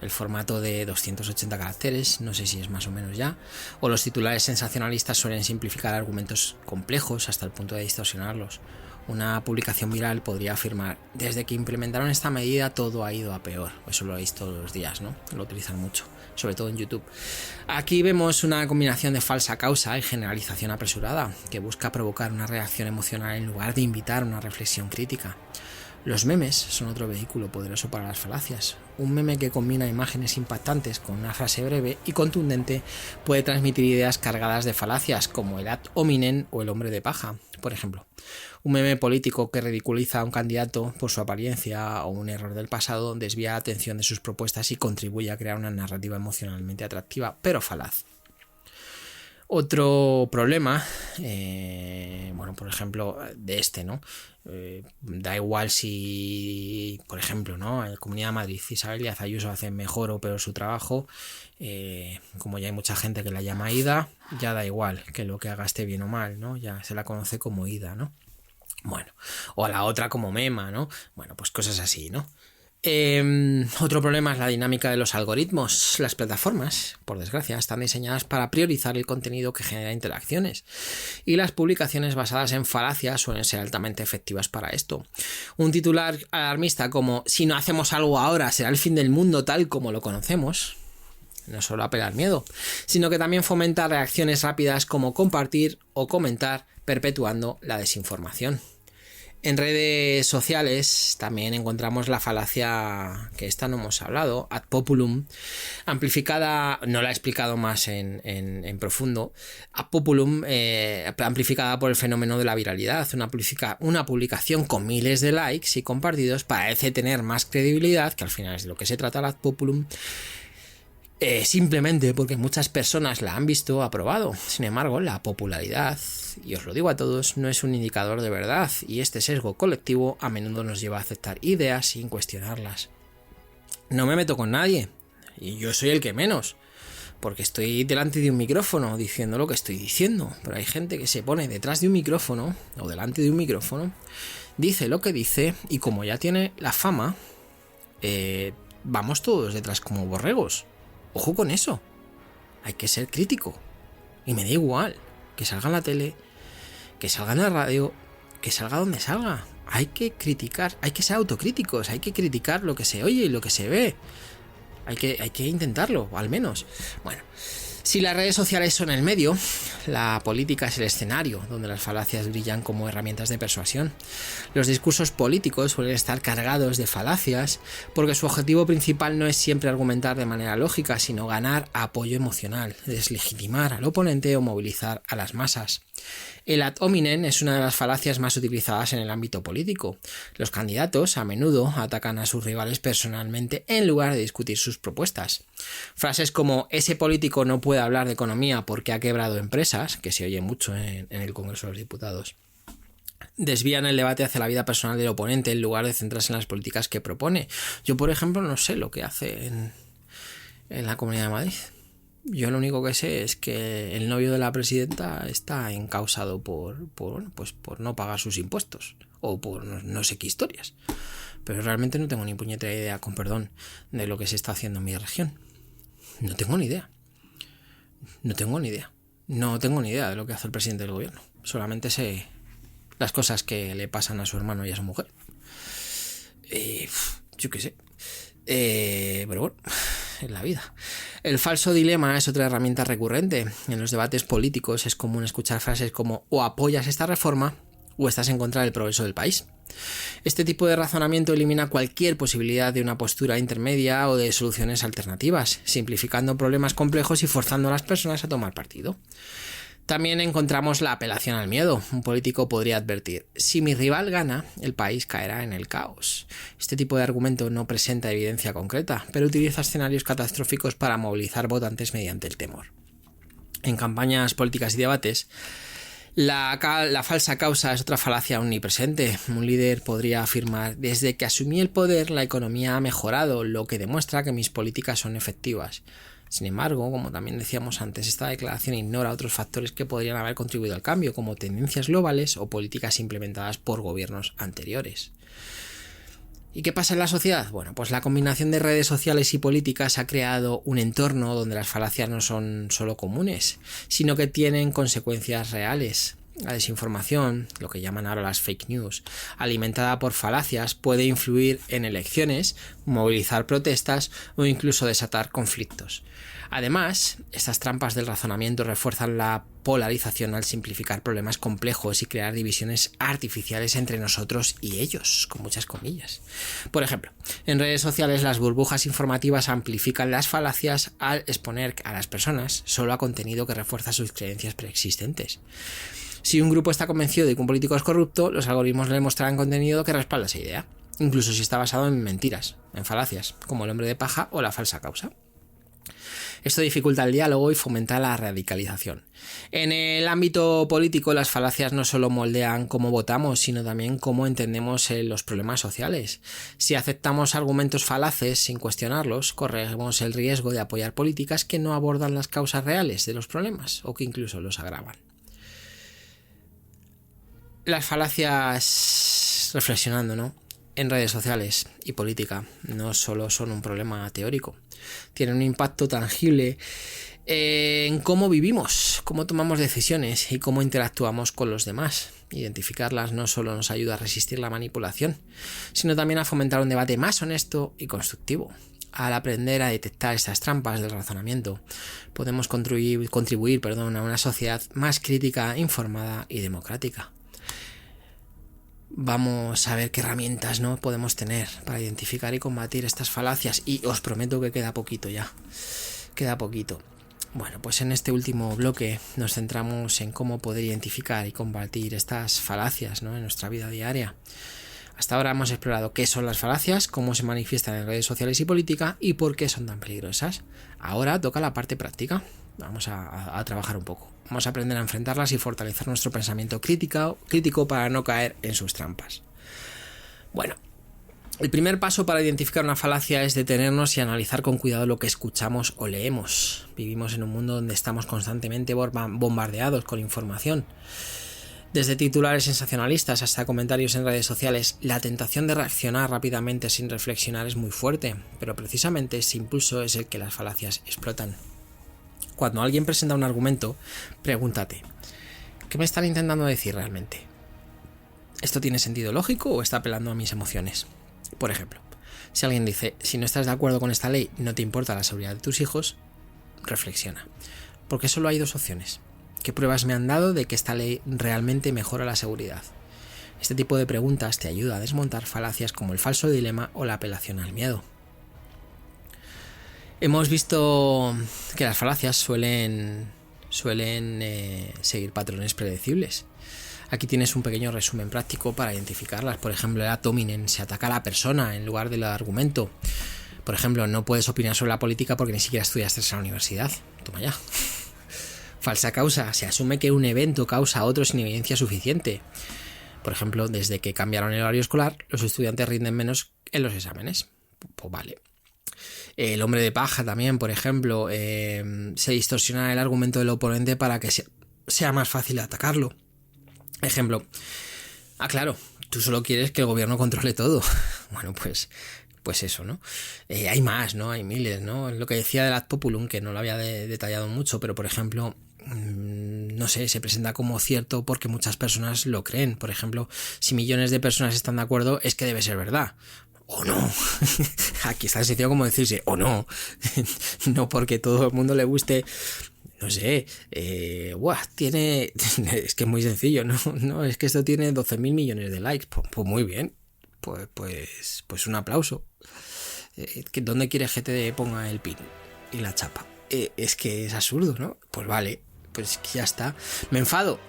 el formato de 280 caracteres, no sé si es más o menos ya, o los titulares sensacionalistas suelen simplificar argumentos complejos hasta el punto de distorsionarlos. Una publicación viral podría afirmar: desde que implementaron esta medida todo ha ido a peor. Eso lo veis todos los días, ¿no? Lo utilizan mucho, sobre todo en YouTube. Aquí vemos una combinación de falsa causa y generalización apresurada, que busca provocar una reacción emocional en lugar de invitar a una reflexión crítica. Los memes son otro vehículo poderoso para las falacias. Un meme que combina imágenes impactantes con una frase breve y contundente puede transmitir ideas cargadas de falacias como el ad hominem o el hombre de paja, por ejemplo. Un meme político que ridiculiza a un candidato por su apariencia o un error del pasado desvía la atención de sus propuestas y contribuye a crear una narrativa emocionalmente atractiva, pero falaz. Otro problema, por ejemplo, de ¿no? Da igual si, por ejemplo, ¿no? En la Comunidad de Madrid, Isabel Díaz Ayuso hace mejor o peor su trabajo, como ya hay mucha gente que la llama Ida, ya da igual que lo que haga esté bien o mal, ¿no? Ya se la conoce como Ida, ¿no? Bueno, o a la otra como Mema, ¿no? Bueno, pues cosas así, ¿no? Otro problema es la dinámica de los algoritmos. Las plataformas, por desgracia, están diseñadas para priorizar el contenido que genera interacciones y las publicaciones basadas en falacias suelen ser altamente efectivas para esto. Un titular alarmista como "si no hacemos algo ahora será el fin del mundo tal como lo conocemos" no solo apela al miedo, sino que también fomenta reacciones rápidas como compartir o comentar, perpetuando la desinformación. En redes sociales también encontramos la falacia, que esta no hemos hablado, ad populum, amplificada, no la he explicado más en profundo, ad populum, amplificada por el fenómeno de la viralidad. Una publicación con miles de likes y compartidos parece tener más credibilidad, que al final es de lo que se trata el ad populum, simplemente porque muchas personas la han visto o aprobado. Sin embargo, la popularidad, y os lo digo a todos, no es un indicador de verdad, y este sesgo colectivo a menudo nos lleva a aceptar ideas sin cuestionarlas. No me meto con nadie, y yo soy el que menos, porque estoy delante de un micrófono diciendo lo que estoy diciendo, pero hay gente que se pone detrás de un micrófono o delante de un micrófono, dice lo que dice, y como ya tiene la fama, vamos todos detrás como borregos. Ojo con eso, hay que ser crítico, y me da igual que salga en la tele, que salga en la radio, que salga donde salga. Hay que criticar, hay que ser autocríticos, hay que criticar lo que se oye y lo que se ve. Hay que intentarlo, al menos. Bueno, si las redes sociales son el medio, la política es el escenario donde las falacias brillan como herramientas de persuasión. Los discursos políticos suelen estar cargados de falacias porque su objetivo principal no es siempre argumentar de manera lógica, sino ganar apoyo emocional, deslegitimar al oponente o movilizar a las masas. El ad hominem es una de las falacias más utilizadas en el ámbito político. Los candidatos a menudo atacan a sus rivales personalmente en lugar de discutir sus propuestas. Frases como "ese político no puede hablar de economía porque ha quebrado empresas", que se oye mucho en el Congreso de los Diputados, desvían el debate hacia la vida personal del oponente en lugar de centrarse en las políticas que propone. Yo, por ejemplo, no sé lo que hace en la Comunidad de Madrid. Yo lo único que sé es que el novio de la presidenta está encausado por no pagar sus impuestos o por no sé qué historias. Pero realmente no tengo ni puñetera idea, con perdón, de lo que se está haciendo en mi región. No tengo ni idea. No tengo ni idea de lo que hace el presidente del gobierno. Solamente sé las cosas que le pasan a su hermano y a su mujer. Yo qué sé. Pero bueno, es la vida. El falso dilema es otra herramienta recurrente. En los debates políticos es común escuchar frases como "o apoyas esta reforma o estás en contra del progreso del país". Este tipo de razonamiento elimina cualquier posibilidad de una postura intermedia o de soluciones alternativas, simplificando problemas complejos y forzando a las personas a tomar partido. También encontramos la apelación al miedo. Un político podría advertir: "si mi rival gana, el país caerá en el caos". Este tipo de argumento no presenta evidencia concreta, pero utiliza escenarios catastróficos para movilizar votantes mediante el temor. En campañas políticas y debates, la falsa causa es otra falacia omnipresente. Un líder podría afirmar: "desde que asumí el poder, la economía ha mejorado, lo que demuestra que mis políticas son efectivas". Sin embargo, como también decíamos antes, esta declaración ignora otros factores que podrían haber contribuido al cambio, como tendencias globales o políticas implementadas por gobiernos anteriores. ¿Y qué pasa en la sociedad? Bueno, pues la combinación de redes sociales y políticas ha creado un entorno donde las falacias no son solo comunes, sino que tienen consecuencias reales. La desinformación, lo que llaman ahora las fake news, alimentada por falacias, puede influir en elecciones, movilizar protestas o incluso desatar conflictos. Además, estas trampas del razonamiento refuerzan la polarización al simplificar problemas complejos y crear divisiones artificiales entre nosotros y ellos, con muchas comillas. Por ejemplo, en redes sociales las burbujas informativas amplifican las falacias al exponer a las personas solo a contenido que refuerza sus creencias preexistentes. Si un grupo está convencido de que un político es corrupto, los algoritmos le mostrarán contenido que respalda esa idea, incluso si está basado en mentiras, en falacias, como el hombre de paja o la falsa causa. Esto dificulta el diálogo y fomenta la radicalización. En el ámbito político, las falacias no solo moldean cómo votamos, sino también cómo entendemos los problemas sociales. Si aceptamos argumentos falaces sin cuestionarlos, corremos el riesgo de apoyar políticas que no abordan las causas reales de los problemas o que incluso los agravan. Las falacias, reflexionando, ¿no?, en redes sociales y política no solo son un problema teórico, tienen un impacto tangible en cómo vivimos, cómo tomamos decisiones y cómo interactuamos con los demás. Identificarlas no solo nos ayuda a resistir la manipulación, sino también a fomentar un debate más honesto y constructivo. Al aprender a detectar estas trampas del razonamiento, podemos contribuir a una sociedad más crítica, informada y democrática. Vamos a ver qué herramientas, ¿no?, podemos tener para identificar y combatir estas falacias, y os prometo que queda poquito ya. Queda poquito. Bueno, pues en este último bloque nos centramos en cómo poder identificar y combatir estas falacias, ¿no?, en nuestra vida diaria. Hasta ahora hemos explorado qué son las falacias, cómo se manifiestan en redes sociales y política y por qué son tan peligrosas. Ahora toca la parte práctica. Vamos a trabajar un poco. Vamos a aprender a enfrentarlas y fortalecer nuestro pensamiento crítico para no caer en sus trampas. Bueno, el primer paso para identificar una falacia es detenernos y analizar con cuidado lo que escuchamos o leemos. Vivimos en un mundo donde estamos constantemente bombardeados con información. Desde titulares sensacionalistas hasta comentarios en redes sociales, la tentación de reaccionar rápidamente sin reflexionar es muy fuerte, pero precisamente ese impulso es el que las falacias explotan. Cuando alguien presenta un argumento, pregúntate, ¿qué me están intentando decir realmente? ¿Esto tiene sentido lógico o está apelando a mis emociones? Por ejemplo, si alguien dice, si no estás de acuerdo con esta ley, no te importa la seguridad de tus hijos, reflexiona. Porque solo hay dos opciones. ¿Qué pruebas me han dado de que esta ley realmente mejora la seguridad? Este tipo de preguntas te ayuda a desmontar falacias como el falso dilema o la apelación al miedo. Hemos visto que las falacias suelen seguir patrones predecibles. Aquí tienes un pequeño resumen práctico para identificarlas. Por ejemplo, el ad hominem, se ataca a la persona en lugar del argumento. Por ejemplo, no puedes opinar sobre la política porque ni siquiera estudiaste en la universidad. Toma ya. Falsa causa, se asume que un evento causa a otro sin evidencia suficiente. Por ejemplo, desde que cambiaron el horario escolar, los estudiantes rinden menos en los exámenes. Pues vale. El hombre de paja también, por ejemplo, se distorsiona el argumento del oponente para que sea más fácil atacarlo. Ejemplo, claro, tú solo quieres que el gobierno controle todo. Bueno, pues eso, ¿no? Hay más, ¿no? Hay miles, ¿no? Lo que decía del ad populum, que no lo había detallado mucho, pero por ejemplo, no sé, se presenta como cierto porque muchas personas lo creen. Por ejemplo, si millones de personas están de acuerdo, es que debe ser verdad. O no. Aquí está el sitio como decirse, o no. No porque todo el mundo le guste, no sé, tiene... Es que es muy sencillo, ¿no? Es que esto tiene 12.000 millones de likes. Pues muy bien. Pues un aplauso. ¿Dónde quiere GTD ponga el pin y la chapa? Es que es absurdo, ¿no? Pues vale, pues ya está. Me enfado.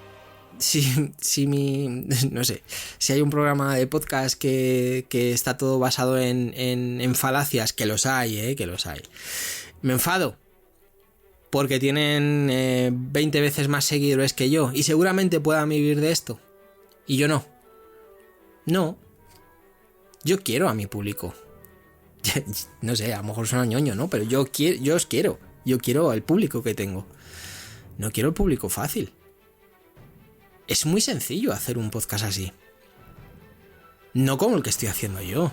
No sé, si hay un programa de podcast que está todo basado en falacias, que los hay, que los hay. Me enfado porque tienen 20 veces más seguidores que yo y seguramente puedan vivir de esto y yo no. No. Yo quiero a mi público. No sé, a lo mejor suena ñoño, ¿no? Pero yo os quiero. Yo quiero al público que tengo. No quiero el público fácil. Es muy sencillo hacer un podcast así. No como el que estoy haciendo yo.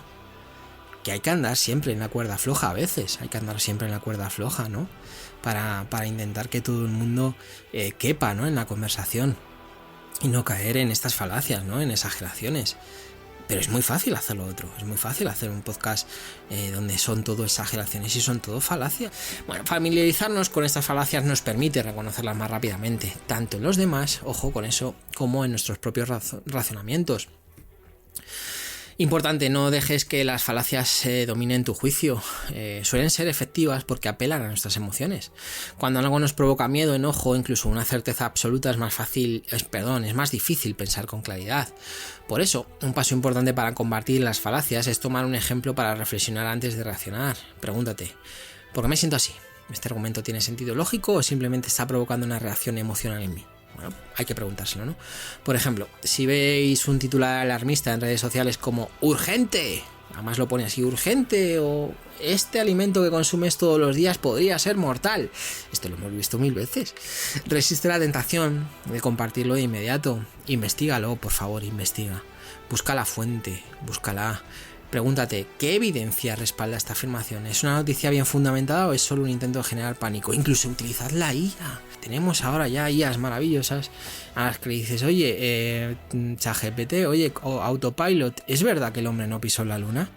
Que hay que andar siempre en la cuerda floja a veces. Hay que andar siempre en la cuerda floja, ¿no? Para intentar que todo el mundo quepa, ¿no?, en la conversación. y no caer en estas falacias, ¿no? En exageraciones. Pero es muy fácil hacer lo otro, es muy fácil hacer un podcast donde son todo exageraciones y son todo falacias. Bueno, familiarizarnos con estas falacias nos permite reconocerlas más rápidamente, tanto en los demás, ojo con eso, como en nuestros propios razonamientos. Importante, no dejes que las falacias dominen tu juicio. Suelen ser efectivas porque apelan a nuestras emociones. Cuando algo nos provoca miedo, enojo, incluso una certeza absoluta, es más difícil pensar con claridad. Por eso, un paso importante para combatir las falacias es tomar un ejemplo para reflexionar antes de reaccionar. Pregúntate, ¿por qué me siento así? ¿Este argumento tiene sentido lógico o simplemente está provocando una reacción emocional en mí? Bueno, hay que preguntárselo, ¿no? Por ejemplo, si veis un titular alarmista en redes sociales como ¡urgente! Además lo pone así, urgente, o este alimento que consumes todos los días podría ser mortal. Esto lo hemos visto 1000 veces. Resiste la tentación de compartirlo de inmediato. Investígalo, por favor, investiga. Busca la fuente, búscala. Pregúntate, ¿qué evidencia respalda esta afirmación? ¿Es una noticia bien fundamentada o es solo un intento de generar pánico? Incluso utilizad la IA. Tenemos ahora ya IAs maravillosas a las que le dices, oye, ChatGPT, oye, Autopilot, ¿es verdad que el hombre no pisó la luna?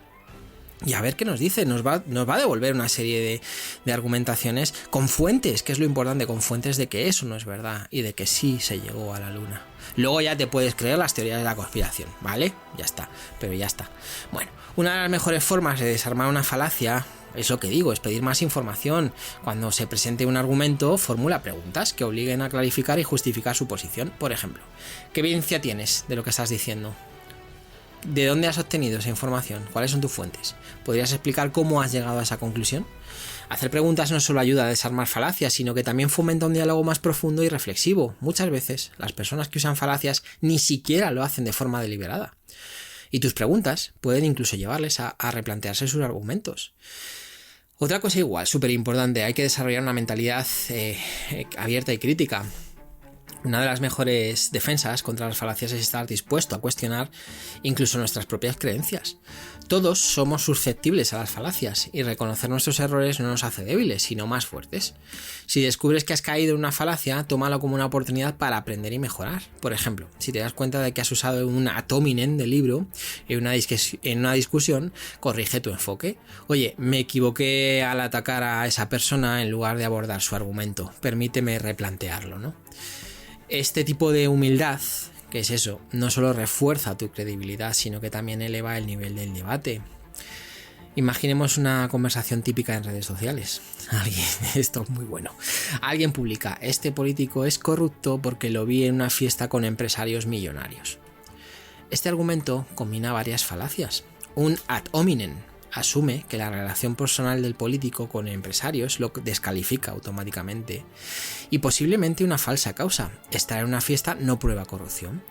Y a ver qué nos dice, nos va a devolver una serie de argumentaciones con fuentes, que es lo importante, con fuentes de que eso no es verdad y de que sí se llegó a la luna. Luego ya te puedes creer las teorías de la conspiración, ¿vale? Ya está, pero ya está. Bueno, una de las mejores formas de desarmar una falacia, es lo que digo, es pedir más información. Cuando se presente un argumento, formula preguntas que obliguen a clarificar y justificar su posición. Por ejemplo, ¿qué evidencia tienes de lo que estás diciendo? ¿De dónde has obtenido esa información? ¿Cuáles son tus fuentes? ¿Podrías explicar cómo has llegado a esa conclusión? Hacer preguntas no solo ayuda a desarmar falacias, sino que también fomenta un diálogo más profundo y reflexivo. Muchas veces, las personas que usan falacias ni siquiera lo hacen de forma deliberada. Y tus preguntas pueden incluso llevarles a replantearse sus argumentos. Otra cosa igual, súper importante, hay que desarrollar una mentalidad abierta y crítica. Una de las mejores defensas contra las falacias es estar dispuesto a cuestionar incluso nuestras propias creencias. Todos somos susceptibles a las falacias y reconocer nuestros errores no nos hace débiles, sino más fuertes. Si descubres que has caído en una falacia, tómalo como una oportunidad para aprender y mejorar. Por ejemplo, si te das cuenta de que has usado un ad hominem del libro en una discusión, corrige tu enfoque. Oye, me equivoqué al atacar a esa persona en lugar de abordar su argumento. Permíteme replantearlo, ¿no? Este tipo de humildad, que es eso, no solo refuerza tu credibilidad, sino que también eleva el nivel del debate. Imaginemos una conversación típica en redes sociales. Esto es muy bueno. Alguien publica, este político es corrupto porque lo vi en una fiesta con empresarios millonarios. Este argumento combina varias falacias. Un ad hominem asume que la relación personal del político con empresarios lo descalifica automáticamente. Y posiblemente una falsa causa. Estar en una fiesta no prueba corrupción.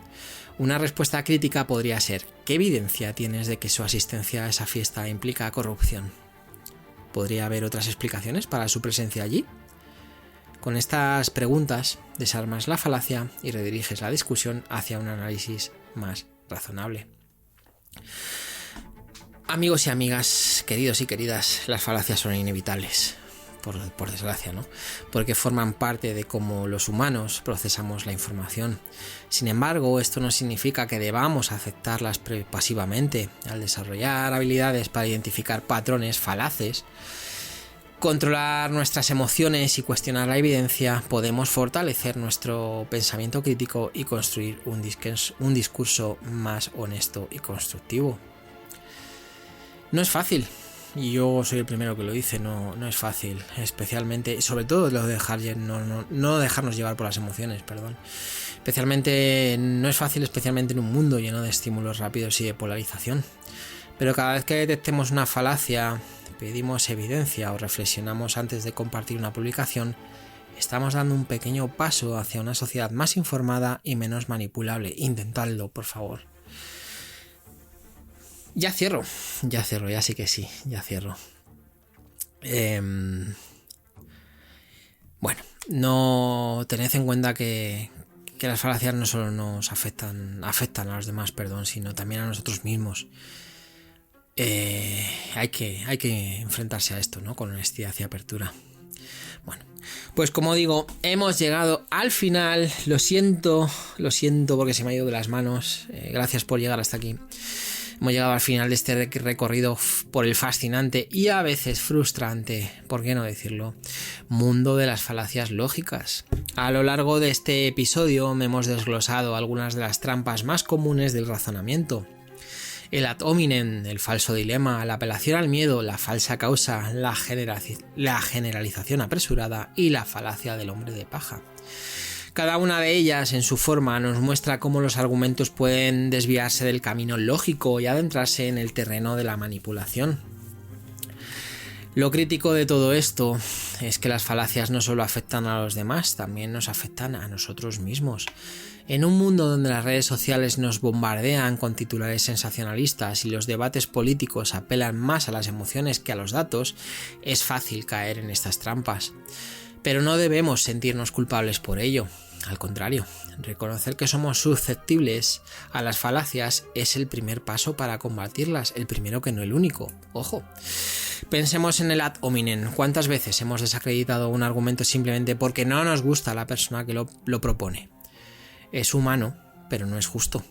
Una respuesta crítica podría ser: ¿qué evidencia tienes de que su asistencia a esa fiesta implica corrupción? ¿Podría haber otras explicaciones para su presencia allí? Con estas preguntas desarmas la falacia y rediriges la discusión hacia un análisis más razonable. Amigos y amigas, queridos y queridas, las falacias son inevitables, por desgracia, ¿no? Porque forman parte de cómo los humanos procesamos la información. Sin embargo, esto no significa que debamos aceptarlas pasivamente. Al desarrollar habilidades para identificar patrones falaces, controlar nuestras emociones y cuestionar la evidencia, podemos fortalecer nuestro pensamiento crítico y construir un discurso más honesto y constructivo. No es fácil, y yo soy el primero que lo dice, no es fácil, especialmente, sobre todo lo de no dejarnos llevar por las emociones, perdón. Especialmente, no es fácil, especialmente en un mundo lleno de estímulos rápidos y de polarización. Pero cada vez que detectemos una falacia, pedimos evidencia o reflexionamos antes de compartir una publicación, estamos dando un pequeño paso hacia una sociedad más informada y menos manipulable. Intentadlo, por favor. Ya cierro, ya sí que sí, ya cierro. Bueno, no tened en cuenta que las falacias no solo nos afectan a los demás, sino también a nosotros mismos. Hay que enfrentarse a esto, ¿no? Con honestidad y apertura. Bueno, pues como digo, hemos llegado al final. Lo siento porque se me ha ido de las manos. Gracias por llegar hasta aquí. Hemos llegado al final de este recorrido por el fascinante y a veces frustrante, ¿por qué no decirlo?, mundo de las falacias lógicas. A lo largo de este episodio me hemos desglosado algunas de las trampas más comunes del razonamiento. El ad hominem, el falso dilema, la apelación al miedo, la falsa causa, la generalización apresurada y la falacia del hombre de paja. Cada una de ellas, en su forma, nos muestra cómo los argumentos pueden desviarse del camino lógico y adentrarse en el terreno de la manipulación. Lo crítico de todo esto es que las falacias no solo afectan a los demás, también nos afectan a nosotros mismos. En un mundo donde las redes sociales nos bombardean con titulares sensacionalistas y los debates políticos apelan más a las emociones que a los datos, es fácil caer en estas trampas. Pero no debemos sentirnos culpables por ello. Al contrario, reconocer que somos susceptibles a las falacias es el primer paso para combatirlas, el primero que no el único. ¡Ojo! Pensemos en el ad hominem. ¿Cuántas veces hemos desacreditado un argumento simplemente porque no nos gusta la persona que lo propone? Es humano, pero no es justo.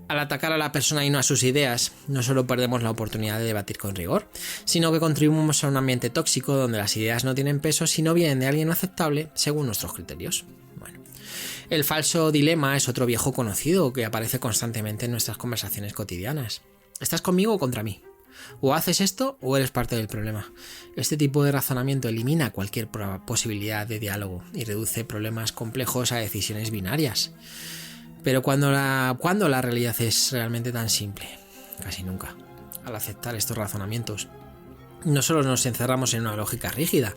Al atacar a la persona y no a sus ideas, no solo perdemos la oportunidad de debatir con rigor, sino que contribuimos a un ambiente tóxico donde las ideas no tienen peso si no vienen de alguien aceptable según nuestros criterios. Bueno, el falso dilema es otro viejo conocido que aparece constantemente en nuestras conversaciones cotidianas. ¿Estás conmigo o contra mí? O haces esto o eres parte del problema. Este tipo de razonamiento elimina cualquier posibilidad de diálogo y reduce problemas complejos a decisiones binarias. Pero cuando la realidad es realmente tan simple, casi nunca. Al aceptar estos razonamientos, no solo nos encerramos en una lógica rígida,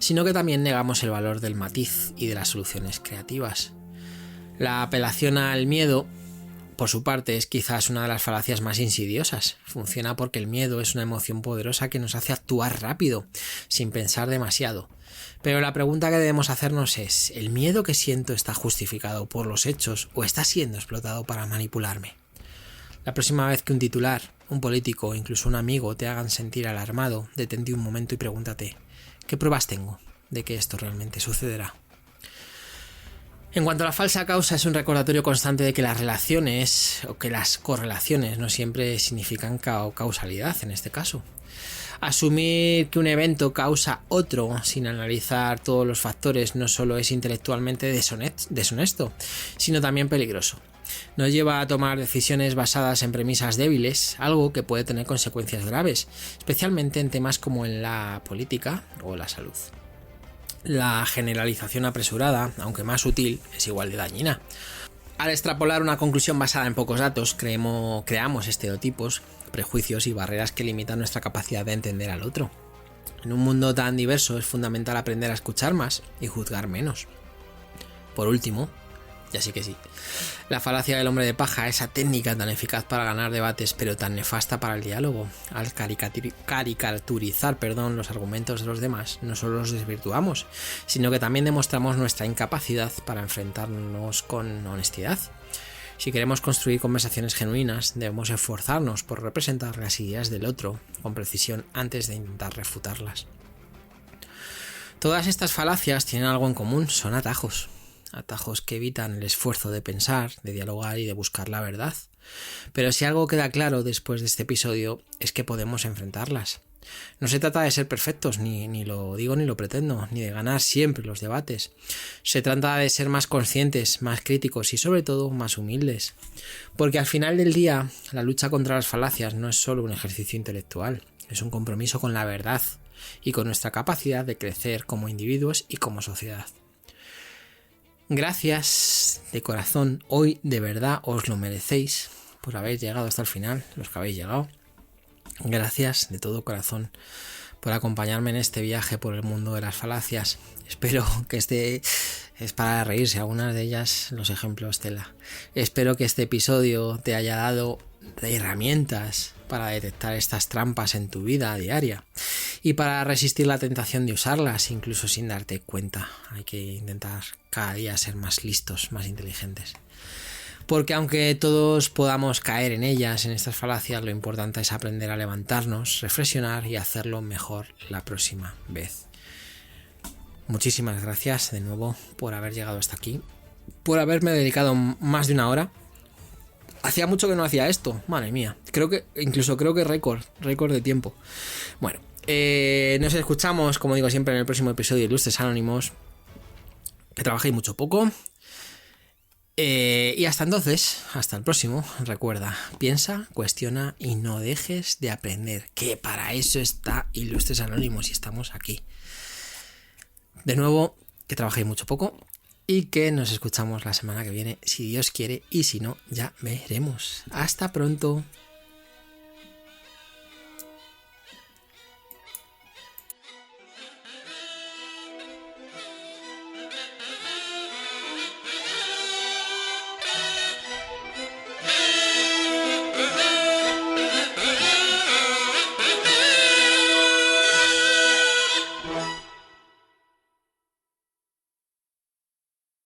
sino que también negamos el valor del matiz y de las soluciones creativas. La apelación al miedo, por su parte, es quizás una de las falacias más insidiosas. Funciona porque el miedo es una emoción poderosa que nos hace actuar rápido, sin pensar demasiado. Pero la pregunta que debemos hacernos es, ¿el miedo que siento está justificado por los hechos o está siendo explotado para manipularme? La próxima vez que un titular, un político o incluso un amigo te hagan sentir alarmado, detente un momento y pregúntate, ¿qué pruebas tengo de que esto realmente sucederá? En cuanto a la falsa causa, es un recordatorio constante de que las relaciones o que las correlaciones no siempre significan causalidad en este caso. Asumir que un evento causa otro sin analizar todos los factores no solo es intelectualmente deshonesto, sino también peligroso. Nos lleva a tomar decisiones basadas en premisas débiles, algo que puede tener consecuencias graves, especialmente en temas como en la política o la salud. La generalización apresurada, aunque más sutil, es igual de dañina. Al extrapolar una conclusión basada en pocos datos, creamos estereotipos, prejuicios y barreras que limitan nuestra capacidad de entender al otro. En un mundo tan diverso es fundamental aprender a escuchar más y juzgar menos. Por último, ya sí que sí, la falacia del hombre de paja, esa técnica tan eficaz para ganar debates pero tan nefasta para el diálogo. Al caricaturizar los argumentos de los demás, no solo los desvirtuamos, sino que también demostramos nuestra incapacidad para enfrentarnos con honestidad. Si queremos construir conversaciones genuinas, debemos esforzarnos por representar las ideas del otro con precisión antes de intentar refutarlas. Todas estas falacias tienen algo en común, son atajos. Atajos que evitan el esfuerzo de pensar, de dialogar y de buscar la verdad. Pero si algo queda claro después de este episodio es que podemos enfrentarlas. No se trata de ser perfectos, ni lo digo ni lo pretendo, ni de ganar siempre los debates. Se trata de ser más conscientes, más críticos y sobre todo más humildes. Porque al final del día, la lucha contra las falacias no es solo un ejercicio intelectual, es un compromiso con la verdad y con nuestra capacidad de crecer como individuos y como sociedad. Gracias de corazón, hoy de verdad os lo merecéis por haber llegado hasta el final, los que habéis llegado. Gracias de todo corazón por acompañarme en este viaje por el mundo de las falacias. Espero que es para reírse, algunas de ellas los ejemplos tela. Espero que este episodio te haya dado herramientas para detectar estas trampas en tu vida diaria y para resistir la tentación de usarlas incluso sin darte cuenta. Hay que intentar cada día ser más listos, más inteligentes. Porque aunque todos podamos caer en ellas, en estas falacias, lo importante es aprender a levantarnos, reflexionar y hacerlo mejor la próxima vez. muchísimas gracias de nuevo por haber llegado hasta aquí, por haberme dedicado más de una hora. Hacía mucho que no hacía esto, madre mía. Creo que récord de tiempo. Bueno, nos escuchamos, como digo siempre, en el próximo episodio de Ilustres Anónimos. Que trabajéis mucho poco. Y hasta entonces, hasta el próximo. Recuerda, piensa, cuestiona y no dejes de aprender. Que para eso está Ilustres Anónimos y estamos aquí. De nuevo, que trabajéis mucho poco. Y que nos escuchamos la semana que viene, si Dios quiere, y si no, ya veremos. Hasta pronto.